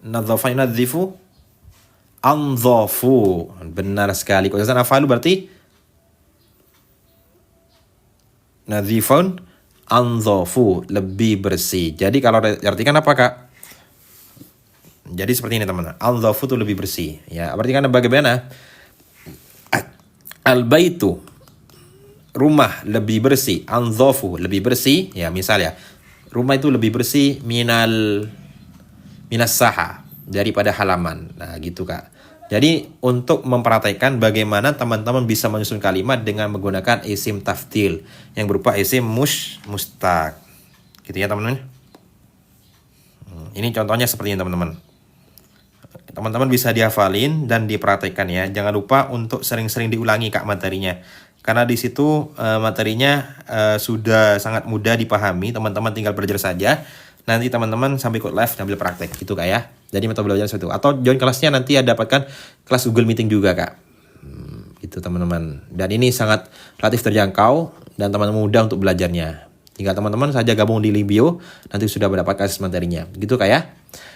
Nadhafa yunadhifu anzafu. Benar sekali. Kalau misalnya afalu berarti nadhifun anzafu, lebih bersih. Jadi kalau diartikan apa Kak? Jadi seperti ini teman-teman. Anzafu itu lebih bersih. Ya, berarti kan bagaimana? Al-baitu, rumah lebih bersih. Anzafu lebih bersih. Ya, misal ya. Rumah itu lebih bersih minas saha, daripada halaman. Nah, gitu Kak. Jadi untuk mempraktekkan bagaimana teman-teman bisa menyusun kalimat dengan menggunakan isim tafdil yang berupa isim mustaq. Gitu ya teman-teman. Ini contohnya seperti ini teman-teman. Teman-teman bisa dihafalin dan dipraktekkan ya. Jangan lupa untuk sering-sering diulangi Kak materinya. Karena di situ materinya sudah sangat mudah dipahami. Teman-teman tinggal belajar saja. Nanti teman-teman sampai ikut live sambil praktek gitu Kak ya. Jadi metode belajar seperti itu. Atau join kelasnya nanti dapatkan kelas Google Meeting juga Kak. Gitu teman-teman. Dan ini sangat relatif terjangkau dan teman-teman mudah untuk belajarnya. Tinggal teman-teman saja gabung di Libio, nanti sudah mendapatkan akses materinya. Gitu Kak ya.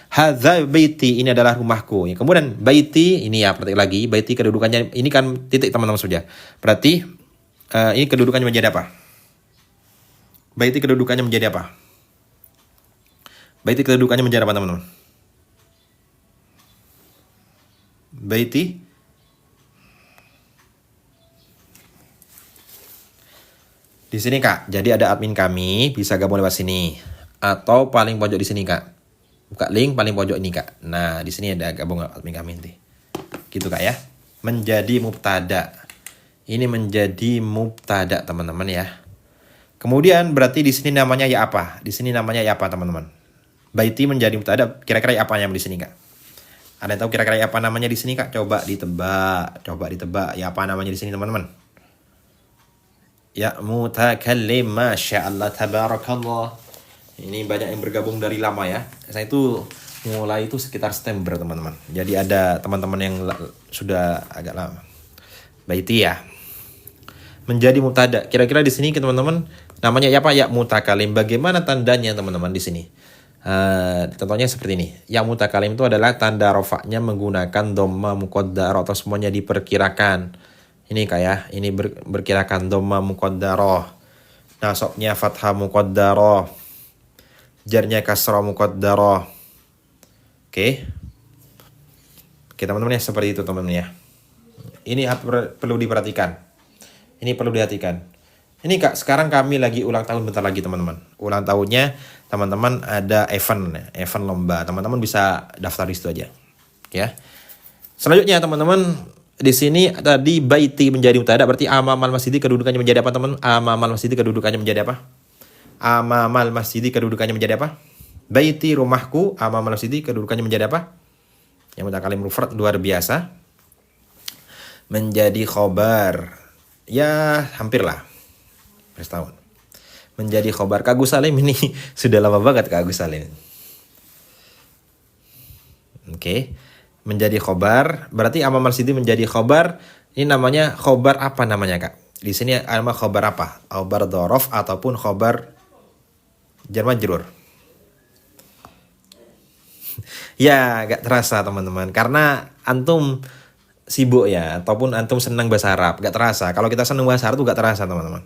Hadza baiti, ini adalah rumahku. Kemudian baiti, ini ya praktek lagi. Baiti kedudukannya, ini kan titik teman-teman saja. Berarti ini kedudukannya menjadi apa? Baiti kedudukannya menjadi apa? Baiti kedudukannya menjadi apa teman-teman? Baiti di sini Kak. Jadi ada admin kami, bisa gabung lewat sini. Atau paling pojok di sini Kak. Buka link paling pojok ini Kak. Nah, di sini ada gabung admin kami nanti. Gitu Kak ya. Menjadi mubtada. Ini menjadi mubtada teman-teman ya. Kemudian berarti di sini namanya ya apa? Di sini namanya ya apa teman-teman? Baiti menjadi mubtada. Kira-kira ya apa yang di sini Kak? Ada yang tahu kira-kira ya apa namanya di sini Kak? Coba ditebak. Coba ditebak ya apa namanya di sini teman-teman? Ya mutakallim, masya Allah, tabarakallah. Ini banyak yang bergabung dari lama ya. Saya itu mulai itu sekitar September teman-teman. Jadi ada teman-teman yang sudah agak lama. Baiti ya. Menjadi mubtada. Kira-kira di sini teman-teman namanya ya apa? Ya mutakalim. Bagaimana tandanya teman-teman di sini? Contohnya seperti ini. Ya mutakalim itu adalah tanda rofaknya menggunakan dhamma muqaddarah atau semuanya diperkirakan. Ini kayak ini berkirakan dhamma muqaddarah. Nasabnya fathah muqaddarah. Jarnya kasrah muqaddarah. Oke. Oke teman-teman ya, seperti itu teman-teman ya. Ini perlu diperhatikan. Ini perlu diperhatikan. Ini Kak, sekarang kami lagi ulang tahun bentar lagi teman-teman. Ulang tahunnya teman-teman ada event lomba. Teman-teman bisa daftar di situ aja. Ya. Selanjutnya teman-teman, di sini tadi baiti menjadi mubtada, berarti amamal masjidi kedudukannya menjadi apa teman? Amamal masjidi kedudukannya menjadi apa? Amamal masjidi kedudukannya menjadi apa? Baiti rumahku, amamal masjidi kedudukannya menjadi apa? Yang mutakalim mufrad luar biasa. Menjadi khobar. Ya, hampir lah. Setahun. Menjadi khobar. Kak Agus Salim ini sudah lama banget Kak Agus Salim. Oke. Menjadi khobar. Berarti amamal masjidi menjadi khobar. Ini namanya khobar apa namanya Kak? Di sini nama khobar apa? Khobar dhorof ataupun khobar jar majrur. Ya, gak terasa teman-teman. Karena antum sibuk ya, ataupun antum senang bahasa Arab, gak terasa. Kalau kita senang bahasa Arab tuh gak terasa teman-teman.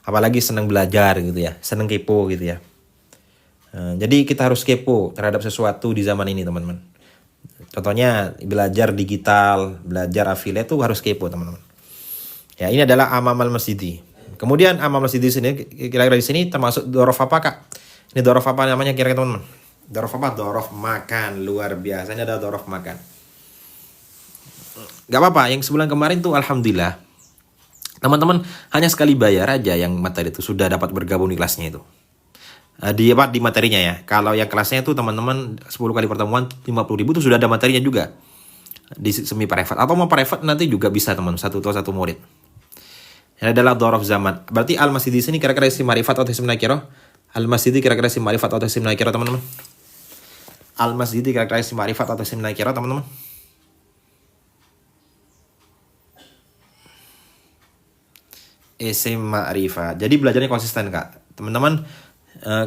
Apalagi senang belajar gitu ya, senang kepo gitu ya. Jadi kita harus kepo terhadap sesuatu di zaman ini teman-teman. Contohnya belajar digital, belajar affiliate tuh harus kepo teman-teman. Ya, ini adalah amamal masjidi. Kemudian amal masjid di sini, kira-kira di sini termasuk dhorof apa Kak? Ini dhorof apa namanya kira-kira teman-teman? Dhorof apa? Dhorof makan, luar biasa. Ini ada dhorof makan. Gak apa-apa, yang sebulan kemarin tuh alhamdulillah. Teman-teman hanya sekali bayar aja yang materi itu sudah dapat bergabung di kelasnya itu. Di materinya ya. Kalau yang kelasnya itu teman-teman 10 kali pertemuan 50.000 itu sudah ada materinya juga. Di semi private atau mau private nanti juga bisa teman, satu murid. Ini adalah dhorof zaman. Berarti al-masjid di sini kira-kira isim ma'rifat atau isim nakirah? Al-masjid kira-kira isim ma'rifat atau isim nakirah teman-teman? Al-masjid kira-kira isim ma'rifat atau isim nakirah teman-teman? Isim ma'rifat. Jadi belajarnya konsisten Kak. Teman-teman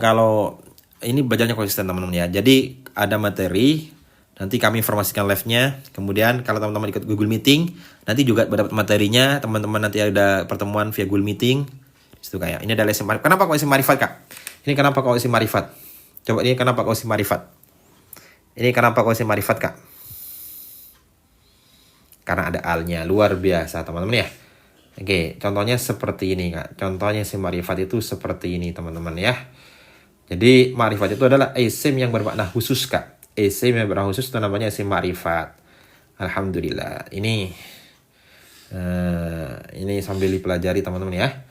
kalau ini belajarnya konsisten teman-teman ya. Jadi ada materi, nanti kami informasikan live-nya. Kemudian kalau teman-teman ikut Google Meeting, nanti juga dapat materinya. Teman-teman nanti ada pertemuan via Google Meeting. Itu kayak ini adalah isim marifat. Kenapa kok isim marifat Kak? Ini kenapa kok isim marifat? Coba ini kenapa kok isim marifat? Ini kenapa kok isim marifat Kak? Karena ada alnya. Luar biasa teman-teman ya. Oke, contohnya seperti ini Kak. Contohnya isim marifat itu seperti ini teman-teman ya. Jadi marifat itu adalah isim yang bermakna khusus Kak. Isim yang bermakna khusus itu namanya isim ma'rifat. Alhamdulillah. Ini sambil dipelajari teman-teman ya.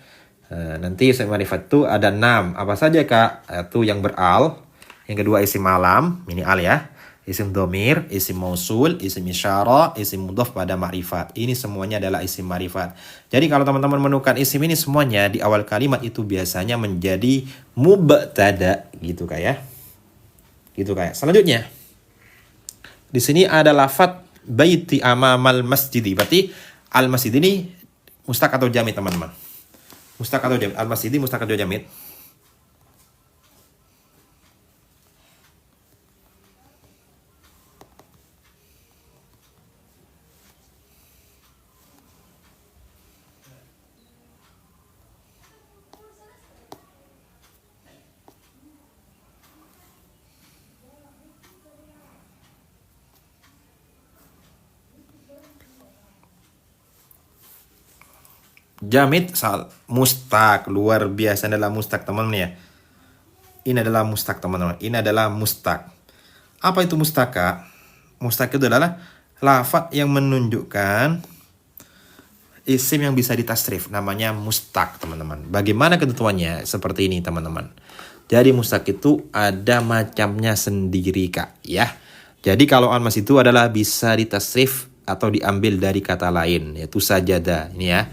Nanti isim ma'rifat itu ada 6. Apa saja Kak? Itu yang beral. Yang kedua isim alam, ini al ya. Isim domir, isim mausul, isim isyarah, isim mudhaf pada ma'rifat. Ini semuanya adalah isim ma'rifat. Jadi kalau teman-teman menemukan isim ini semuanya di awal kalimat itu biasanya menjadi mubtada gitu kayak. Gitu kayak. Selanjutnya di sini ada lafadz baiti amamal masjidi. Berarti al masjid ini mustaq atau jamid teman-teman? Mustaq atau jamid? Al masjidi mustaq atau jamid? Jamid mustaq, luar biasa adalah mustaq teman-teman ya. Ini adalah mustaq teman-teman. Ini adalah mustaq. Apa itu mustaka? Mustaq itu adalah lafadz yang menunjukkan isim yang bisa ditasrif, namanya mustaq teman-teman. Bagaimana ketentuannya? Seperti ini teman-teman. Jadi mustaq itu ada macamnya sendiri kak ya. Jadi kalau almas itu adalah bisa ditasrif atau diambil dari kata lain, yaitu sajada ini ya.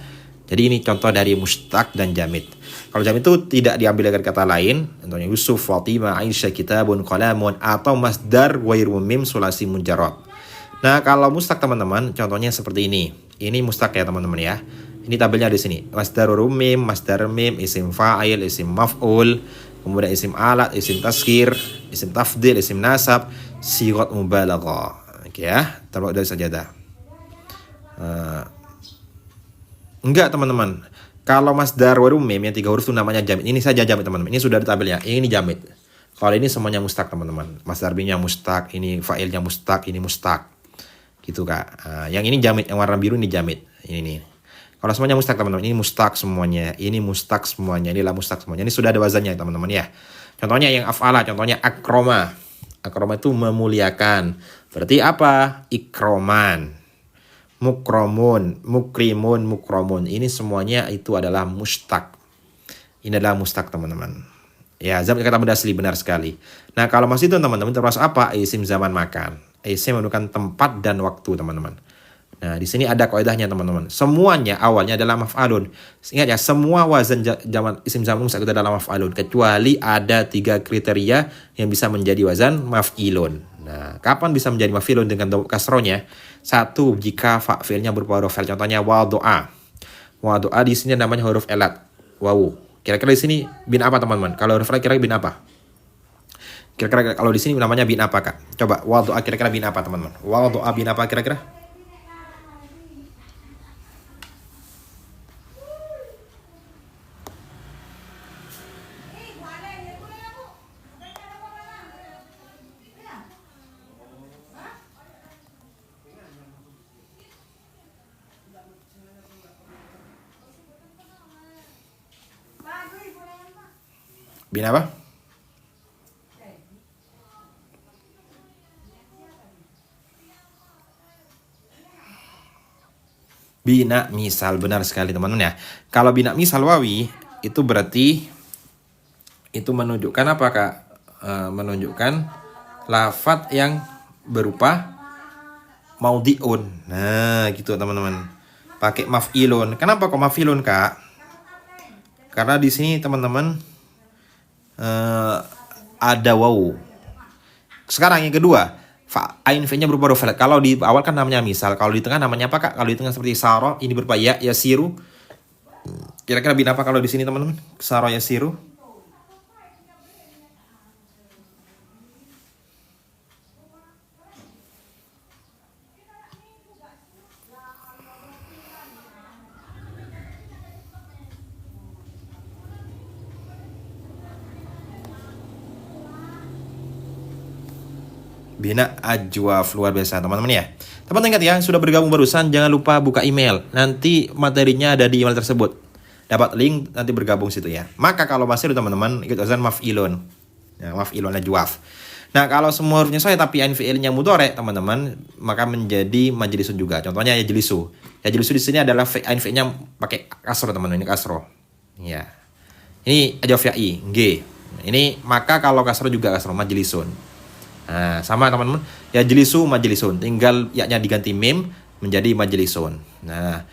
Jadi ini contoh dari mustaq dan jamid. Kalau jamid itu tidak diambil dari kata lain, contohnya Yusuf, Fatimah, Aisyah, kitabun, qalamun, atau masdar wairu mim sulasi mujarrad. Nah kalau mustaq teman-teman, contohnya seperti ini. Ini mustaq ya teman-teman ya. Ini tabelnya di sini. Masdar mim, masdar mim, isim fa'il, isim maf'ul, kemudian isim alat, isim tazkir, isim tafdil, isim nasab, sighat mubalaghah. Oke ya, terbuat dari sajadah. Enggak teman-teman. Kalau masdar waru mim yang 3 huruf itu namanya jamid. Ini saja jamid teman-teman. Ini sudah di tabelnya. Ini jamid. Kalau ini semuanya mustaq teman-teman. Masdar mimnya mustaq, ini fa'ilnya mustaq, ini mustaq. Gitu kak. Yang ini jamid, yang warna biru ini jamid. Ini nih. Kalau semuanya mustaq teman-teman. Ini mustaq semuanya. Ini mustaq semuanya. Inilah mustaq semuanya. Ini sudah ada wazannya teman-teman ya. Contohnya yang af'ala. Contohnya akroma. Akroma itu memuliakan. Berarti apa? Ikroman. Mukromun, mukrimun, mukromun. Ini semuanya itu adalah mustaq. Ini adalah mustaq teman-teman. Ya, zaman kata benda asli benar sekali. Nah, kalau masih itu teman-teman termasuk apa? Isim zaman makan. Isim menunjukkan tempat dan waktu teman-teman. Nah, di sini ada kaidahnya teman-teman. Semuanya awalnya adalah maf'alun. Ingat ya, semua wazan zaman isim zaman mustaq itu adalah maf'alun. Kecuali ada 3 kriteria yang bisa menjadi wazan maf'ilun. Nah, kapan bisa menjadi maf'ilun dengan kasrohnya? 1, jika fa'ilnya berupa huruf fa'il. Contohnya wadu'a. Wadu'a di sini namanya huruf elat. Wawu. Kira-kira di sini bin apa teman-teman? Kalau huruf fa'il kira-kira bin apa? Kira-kira kalau di sini namanya bin apa kak? Coba wadu'a kira-kira bin apa teman-teman? Wadu'a bin apa kira-kira? Bin apa? Bina misal, benar sekali teman-teman ya. Kalau bina misal wawi itu berarti itu menunjukkan apa kak? Menunjukkan lafadz yang berupa maudhi'un. Nah gitu teman-teman. Pakai maf'ilun. Kenapa kok maf'ilun kak? Karena di sini teman-teman ada wawu. Sekarang yang kedua, ain f-nya berupa huruf. Kalau di awal kan namanya misal, kalau di tengah namanya apa kak? Kalau di tengah seperti saro, ini berupa ya, yasiru. Kira-kira bin apa kalau di sini teman-teman? Saro yasiru. Bina ajwaf, luar biasa teman-teman ya. Teman-teman ingat ya, sudah bergabung barusan jangan lupa buka email. Nanti materinya ada di email tersebut. Dapat link nanti bergabung situ ya. Maka kalau masih teman-teman ikut azan maf'ilun. Ya, maf'ilun ajwaf. Nah, kalau semua hurufnya saya tapi ain fi'ilnya mudhari teman-teman, maka menjadi majlisun juga. Contohnya yajlisu. Yajlisu di sini adalah ain fi'ilnya pakai kasroh teman-teman, ini kasroh. Ya. Ini ajwaf ya'i, G. Ini maka kalau kasroh juga kasroh majlisun. Nah, sama teman-teman. Ya jelisu majlisun. Tinggal yaknya diganti mim menjadi majlisun. Nah,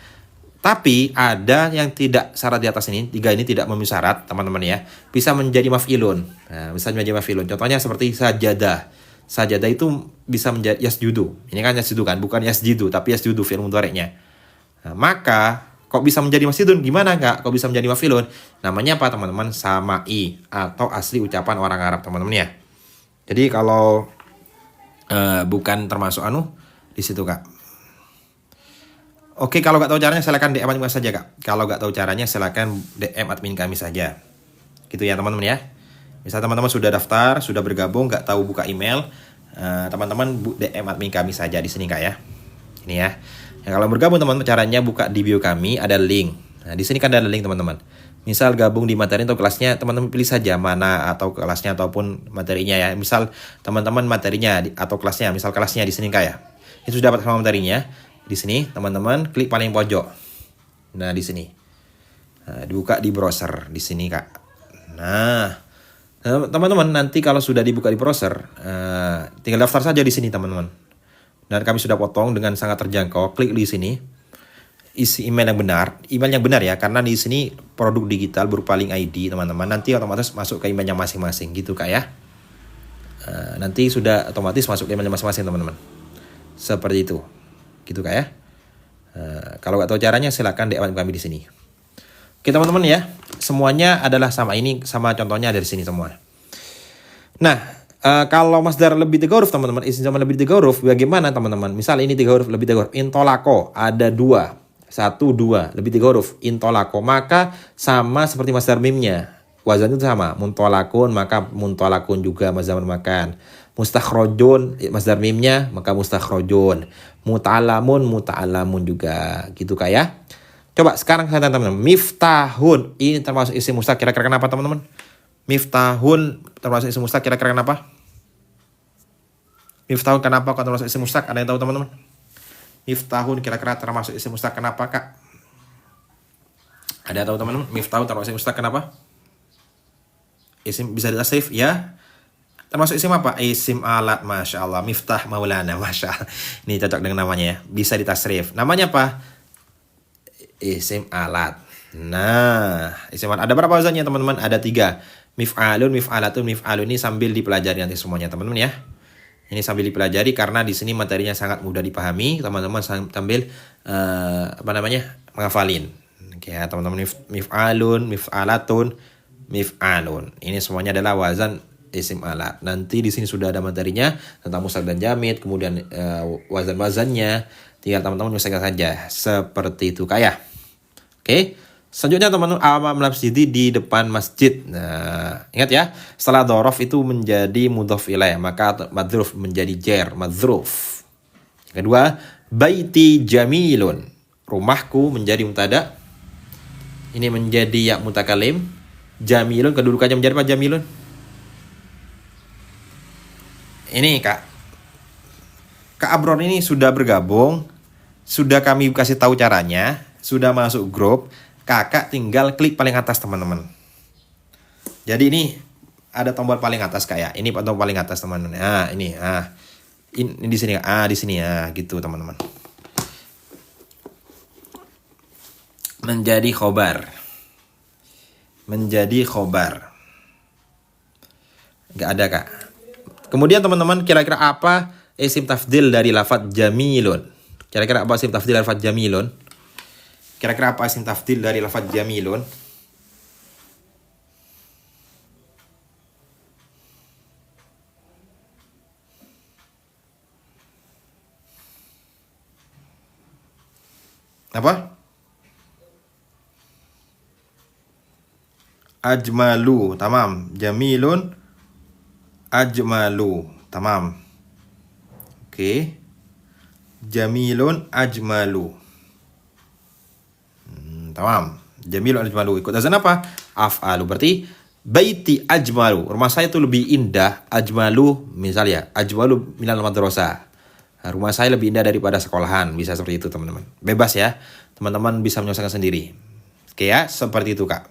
tapi ada yang tidak syarat di atas ini, tiga ini tidak memenuhi syarat, teman-teman ya. Bisa menjadi maf'ilun. Nah, bisa menjadi maf'ilun. Contohnya seperti sajadah. Sajadah itu bisa menjadi yasjudu. Ini kan yasjudu kan, bukan yasjidu, tapi yasjudu fi'il mudhari'nya. Nah, maka kok bisa menjadi masjidun? Gimana kak? Kok bisa menjadi maf'ilun? Namanya apa teman-teman? Sama'i atau asli ucapan orang Arab teman-teman ya. Jadi kalau bukan termasuk di situ kak. Oke, kalau nggak tahu caranya silakan DM admin saja kak. Kalau nggak tahu caranya silakan DM admin kami saja. Gitu ya teman-teman ya. Misal teman-teman sudah daftar, sudah bergabung, nggak tahu buka email, teman-teman DM admin kami saja di sini kak ya. Ini ya. Kalau bergabung teman-teman caranya buka di bio kami ada link. Nah di sini kan ada link teman-teman. Misal gabung di materi atau kelasnya, teman-teman pilih saja mana atau kelasnya ataupun materinya ya. Misal teman-teman materinya atau kelasnya, misal kelasnya di sini kak ya. Itu sudah dapat sama materinya. Di sini teman-teman klik paling pojok. Nah di sini. Nah, dibuka di browser di sini kak. Nah teman-teman nanti kalau sudah dibuka di browser, tinggal daftar saja di sini teman-teman. Dan kami sudah potong dengan sangat terjangkau. Klik di sini. Isi email yang benar ya, karena di sini produk digital berupa link ID teman-teman. Nanti otomatis masuk ke emailnya masing-masing gitu kak ya. Nanti sudah otomatis masuk ke emailnya masing-masing teman-teman. Seperti itu. Gitu kak ya. Kalau nggak tahu caranya silakan DM kami di sini. Oke teman-teman ya, semuanya adalah sama. Ini sama contohnya dari sini semua. Nah, kalau masdar lebih 3 huruf teman-teman, isim zaman lebih 3 huruf bagaimana teman-teman? Misal ini 3 huruf lebih 3 huruf. Intolako ada 2. 1, 2 lebih 3 huruf. Intolako maka sama seperti masdar mimnya. Wazan itu sama. Muntolakun maka muntolakun juga masdar makan. Mustakhrojun masdar mimnya maka mustakhrojun. Muta'alamun muta'alamun juga gitu kak ya. Coba sekarang saya tanya teman-teman. Miftahun ini termasuk isim mustaq kira-kira kenapa teman-teman? Miftahun termasuk isim mustaq kira-kira kenapa? Miftahun kenapa kok termasuk isim mustaq? Ada yang tahu teman-teman? Miftahun kira-kira termasuk isim mustaq kenapa kak? Ada yang tahu teman-teman? Miftahun termasuk isim mustaq kenapa? Isim bisa ditasrif ya? Termasuk isim apa? Isim alat, masya Allah. Miftah Maulana, masya Allah. Ini cocok dengan namanya ya. Bisa ditasrif. Namanya apa? Isim alat. Nah, isim alat. Ada berapa wazannya teman-teman? Ada 3. Mif'alun, mif'alatun, mif'alun. Ini sambil dipelajari nanti semuanya teman-teman ya. Ini sambil dipelajari karena di sini materinya sangat mudah dipahami. Teman-teman sambil menghafalin. Oke ya, teman-teman mif'alun, mif'alatun, mif'alun. Ini semuanya adalah wazan isim alat. Nanti di sini sudah ada materinya tentang musyak dan jamid, kemudian wazan-wazannya. Tinggal teman-teman menyesuaikan saja. Seperti itu kak ya. Oke. Selanjutnya teman-teman amam masjidi di depan masjid. Nah, ingat ya, setelah dhorof itu menjadi mudhof ilaih, maka madhruf menjadi jar, madhruf. Kedua, baiti jamilun. Rumahku menjadi mubtada. Ini menjadi ya mutakalim. Jamilun kedudukannya menjadi apa jamilun? Ini Kak Abron ini sudah bergabung, sudah kami kasih tahu caranya, sudah masuk grup. Kakak tinggal klik paling atas teman-teman. Jadi ini ada tombol paling atas kayak ini tombol paling atas teman-teman. Nah ini, ini di sini, di sini ya gitu teman-teman. Menjadi khobar, nggak ada kak. Kemudian teman-teman kira-kira apa isim tafdil dari lafadz jamilun? Kira-kira apa isim tafdil dari lafadz jamilun? Kira-kira apa isim tafdil dari lafadz jamilun? Apa? Ajmalu, tamam. Jamilun, ajmalu, tamam. Oke. Jamilun, ajmalu. Tamam. Jamilun ajmalu. Ikut azan apa? Af'alu. Berarti baiti ajmalu. Rumah saya itu lebih indah. Ajmalu misalnya. Ajmalu minal madrasah. Rumah saya lebih indah daripada sekolahan. Bisa seperti itu teman-teman. Bebas ya. Teman-teman bisa menyelesaikan sendiri. Oke ya. Seperti itu kak.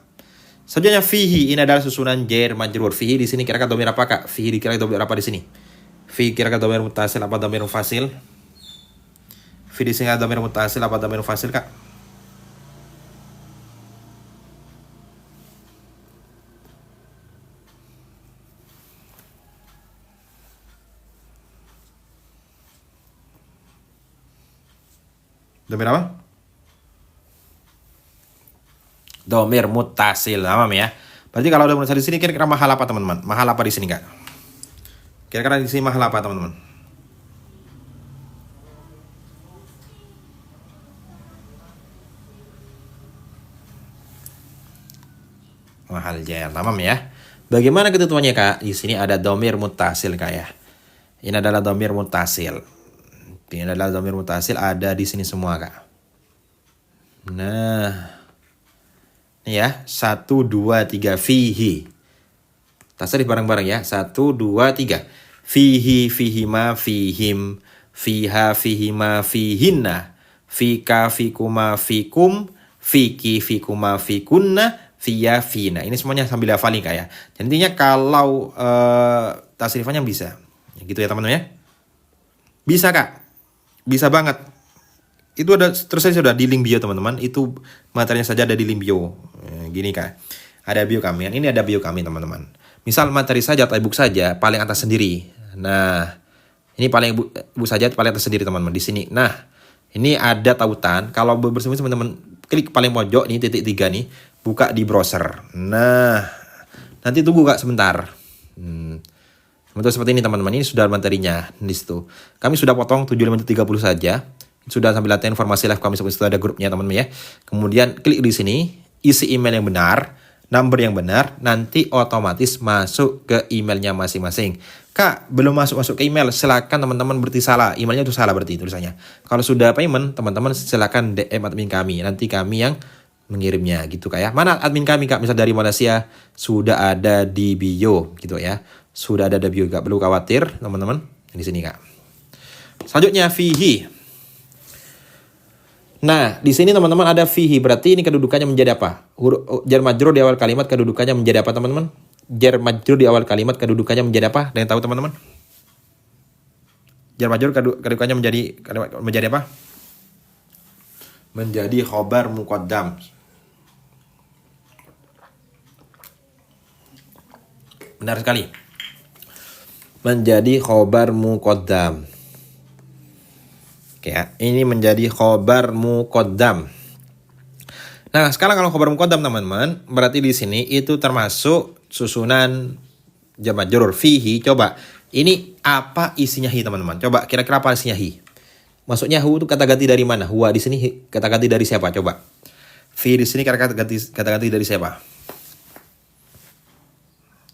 Selanjutnya fihi, ini adalah susunan jar majrur. Fihi di sini kira-kira domir apa Kak? Fihi dikira domir apa di sini? Fi kira-kira domir mutasil apa domir mufasil? Fi di sini ada domir mutasil apa domir mufasil Kak? Domir apa? Domir mutasil, paham ya? Berarti kalau domir mutasil di sini kira-kira mahal apa teman-teman? Mahal apa di sini Kak? Kira-kira di sini mahal apa teman-teman? Mahal jar, tamam ya. Bagaimana ketentuannya Kak? Di sini ada domir mutasil Kak ya. Ini adalah domir mutasil. Ini adalah domir mutasil ada di sini semua Kak. Nah, ini ya 1, 2, 3 fihi. Tasrif bareng-bareng ya. 1, 2, 3. Fihi, fihima, fihim, fiha, fihima, fihinna, fika, fikuma, fikum, fiki, fikuma, fikunna, fiya, fina. Ini semuanya sambil hafalin Kak ya. Intinya kalau tasrifannya bisa. Gitu ya teman-teman ya. Bisa Kak. Bisa banget. Itu ada terus sudah di link bio teman-teman. Itu materinya saja ada di link bio. Gini Kak. Ada bio kami. Ini ada bio kami teman-teman. Misal materi saja atau ebook saja paling atas sendiri. Nah, ini paling ebook saja paling atas sendiri teman-teman di sini. Nah, ini ada tautan. Kalau bersemi teman-teman klik paling pojok nih titik 3 nih, buka di browser. Nah, nanti tunggu Kak sebentar. Bentuk seperti ini teman-teman. Ini sudah materinya di situ. Kami sudah potong 7:30 saja. Sudah sambil latihan informasi live kami seperti itu ada grupnya teman-teman ya. Kemudian klik di sini, isi email yang benar, number yang benar, nanti otomatis masuk ke emailnya masing-masing. Kak, belum masuk ke email, silakan teman-teman berarti salah. Emailnya itu salah berarti tulisannya. Kalau sudah payment, teman-teman silakan DM admin kami. Nanti kami yang mengirimnya gitu Kak ya. Mana admin kami Kak? Misal dari Malaysia sudah ada di bio gitu ya. Sudah ada bio, gak perlu khawatir teman-teman. Di sini Kak. Selanjutnya fihi. Nah, di sini teman-teman ada fihi, berarti ini kedudukannya menjadi apa? Jar majrur di awal kalimat kedudukannya menjadi apa teman-teman? Jar majrur di awal kalimat kedudukannya menjadi apa? Ada yang tahu teman-teman? Jar majrur kedudukannya menjadi apa? Menjadi khobar muqaddam. Benar sekali. Menjadi khobar muqaddam. Oke ya, ini menjadi khobar muqaddam. Nah, sekarang kalau khobar muqaddam teman-teman, berarti di sini itu termasuk susunan jar majrur fihi. Coba, ini apa isinya hi teman-teman? Coba kira-kira apa isinya hi? Maksudnya hu itu kata ganti dari mana? Huwa di sini kata ganti dari siapa? Coba. Fi di sini kata ganti dari siapa?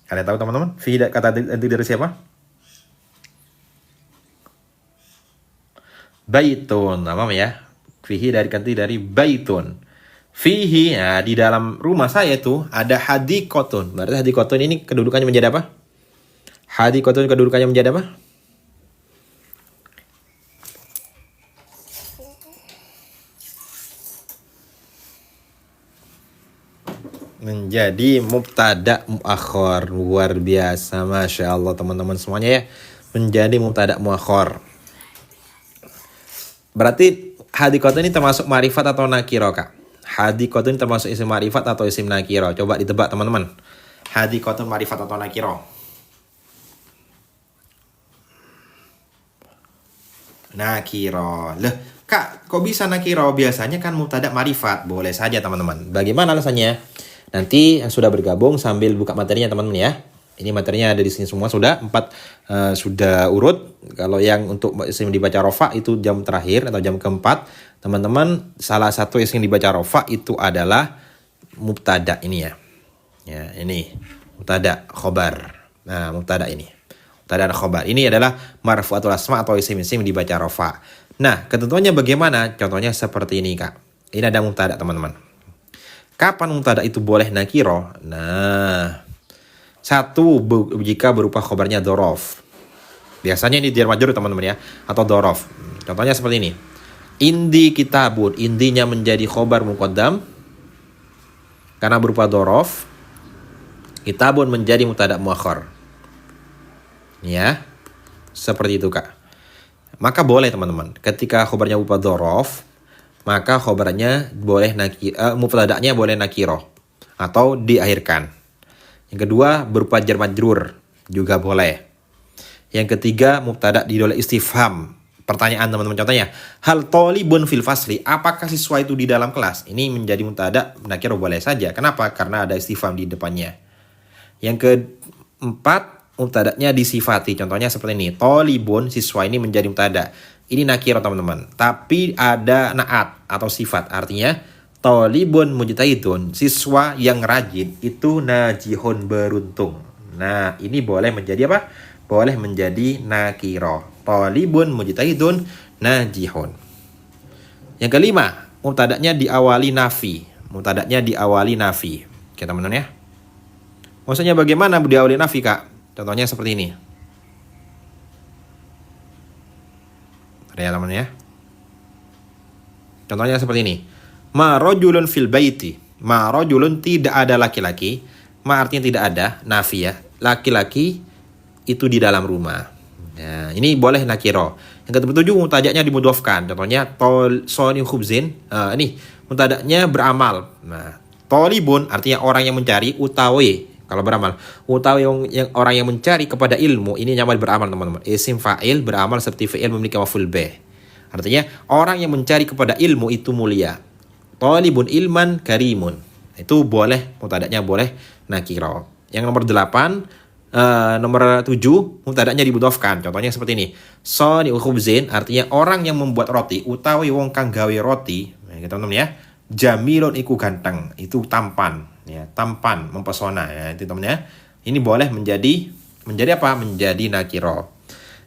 Kalian tahu teman-teman? Fi kata ganti dari siapa? Baitun, namanya ya. Fihi dari ganti dari baitun. Fihi, nah di dalam rumah saya tuh ada hadikotun. Berarti hadikotun ini kedudukannya menjadi apa? Hadikotun kedudukannya menjadi apa? Menjadi mubtada muakhir. Luar biasa, masya Allah teman-teman semuanya ya. Menjadi mubtada muakhir. Berarti hadikotun ini termasuk ma'rifat atau nakiro Kak? Hadikotun termasuk isim ma'rifat atau isim nakiro? Coba ditebak teman-teman. Hadikotun ma'rifat atau nakiro? Nakiro. Loh, Kak, kok bisa nakiro? Biasanya kan mubtada ma'rifat. Boleh saja teman-teman. Bagaimana alasannya? Nanti yang sudah bergabung sambil buka materinya teman-teman ya. Ini materinya ada di sini semua sudah 4 sudah urut. Kalau yang untuk isim dibaca rofa itu jam terakhir atau jam keempat. Teman-teman, salah satu isim dibaca rofa itu adalah mubtada ini ya. Ya, ini mubtada khobar. Nah, mubtada ini. Mubtada dan khobar. Ini adalah marfu'atul asma atau isim-isim dibaca rofa. Nah, ketentuannya bagaimana? Contohnya seperti ini, Kak. Ini ada mubtada, teman-teman. Kapan mubtada itu boleh nakiro? Nah, satu, jika berupa khobarnya dorof. Biasanya ini jar majrur teman-teman ya. Atau dorof. Contohnya seperti ini. Indi kitabun. Indinya menjadi khobar muqaddam. Karena berupa dorof. Kitabun menjadi mubtada muakhar. Ya. Seperti itu, Kak. Maka boleh teman-teman, ketika khobarnya berupa dzaraf, maka khobarnya boleh mubtada'nya boleh nakiroh atau diakhirkan. Yang kedua berupa jar majrur juga boleh. Yang ketiga mubtada' didoleh istifham, pertanyaan teman-teman. Contohnya, hal tolibun fil fasli, apakah siswa itu di dalam kelas? Ini menjadi mubtada' nakiroh boleh saja. Kenapa? Karena ada istifham di depannya. Yang keempat mubtada'nya disifati. Contohnya seperti ini. Tolibun, siswa ini menjadi mubtada'. Ini nakiro teman-teman. Tapi ada naat atau sifat. Artinya tolibun mujtahidun, siswa yang rajin itu najihun, beruntung. Nah, ini boleh menjadi apa? Boleh menjadi nakiro. Tolibun mujtahidun najihun. Yang kelima, mubtada'nya diawali nafi. Mubtada'nya diawali nafi. Oke teman-teman ya. Maksudnya bagaimana diawali nafi, Kak? Contohnya seperti ini. Ada ya teman ya. Contohnya seperti ini. Ma rajulun fil baiti. Ma rajulun, tidak ada laki-laki. Ma artinya tidak ada, nafi ya. Laki-laki itu di dalam rumah. Nah, ini boleh nakiro. Yang ketujuh mubtada'nya dimudhofkan. Contohnya soni khubzin. Ini mubtada'nya beramal. Nah, tolibun artinya orang yang mencari, utawi kalau beramal, utawi yang orang yang mencari kepada ilmu, ini nyaman beramal teman-teman. Isim fa'il beramal seperti fi'il memiliki maf'ul bih. Artinya orang yang mencari kepada ilmu itu mulia. Talibun ilman karimun. Itu boleh, mubtada'nya boleh nakiro. Yang nomor 8, nomor 7 mubtada'nya dimudhofkan. Contohnya seperti ini. Soni'u khubzin artinya orang yang membuat roti, utawi wong kang gawe roti. Nah, teman-teman ya. Jamilun iku ganteng, itu tampan, ya, tampan, mempesona, ya, itu teman ya. Ini boleh menjadi apa? Menjadi nakiro.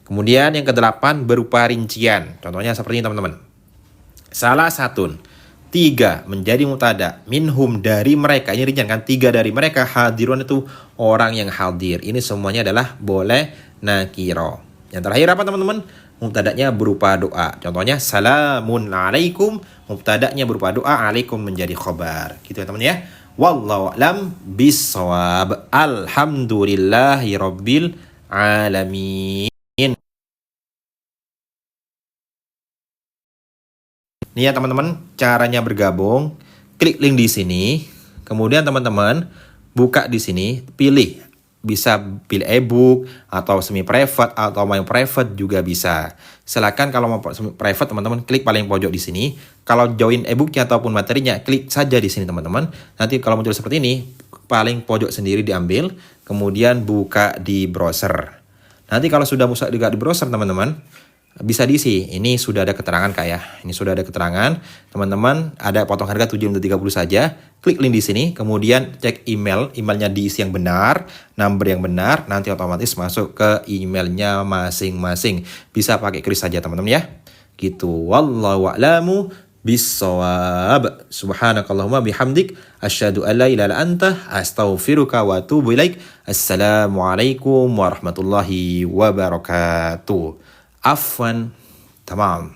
Kemudian yang ke-8 berupa rincian. Contohnya seperti ini teman-teman. Salah satu 3 menjadi mubtada, minhum dari mereka. Ini rincian kan, 3 dari mereka, hadirun itu orang yang hadir. Ini semuanya adalah boleh nakiro. Yang terakhir apa teman-teman? Mubtada'nya berupa doa. Contohnya salamun alaikum, mubtada'nya berupa doa, alaikum menjadi khobar. Gitu ya teman ya. Wallahu a'lam bissawab. Alhamdulillahi rabbil alamin. Ini ya teman-teman, caranya bergabung. Klik link di sini. Kemudian teman-teman buka di sini, pilih. Bisa pilih e-book atau semi private atau main private juga bisa. Silakan kalau mau semi private teman-teman klik paling pojok di sini. Kalau join e-booknya ataupun materinya klik saja di sini teman-teman. Nanti kalau muncul seperti ini paling pojok sendiri diambil, kemudian buka di browser. Nanti kalau sudah buka di browser teman-teman bisa diisi. Ini sudah ada keterangan Kak ya. Ini sudah ada keterangan. Teman-teman ada potong harga 730 saja. Klik link di sini, kemudian cek emailnya diisi yang benar, number yang benar, nanti otomatis masuk ke emailnya masing-masing. Bisa pakai kris saja teman-teman ya. Gitu. Wallahu a'lamu bissawab. Subhanakallahumma bihamdik asyhadu an la ilaha illa anta astaghfiruka wa atubu ilaik. Assalamualaikum warahmatullahi wabarakatuh. Afwan. Tamam.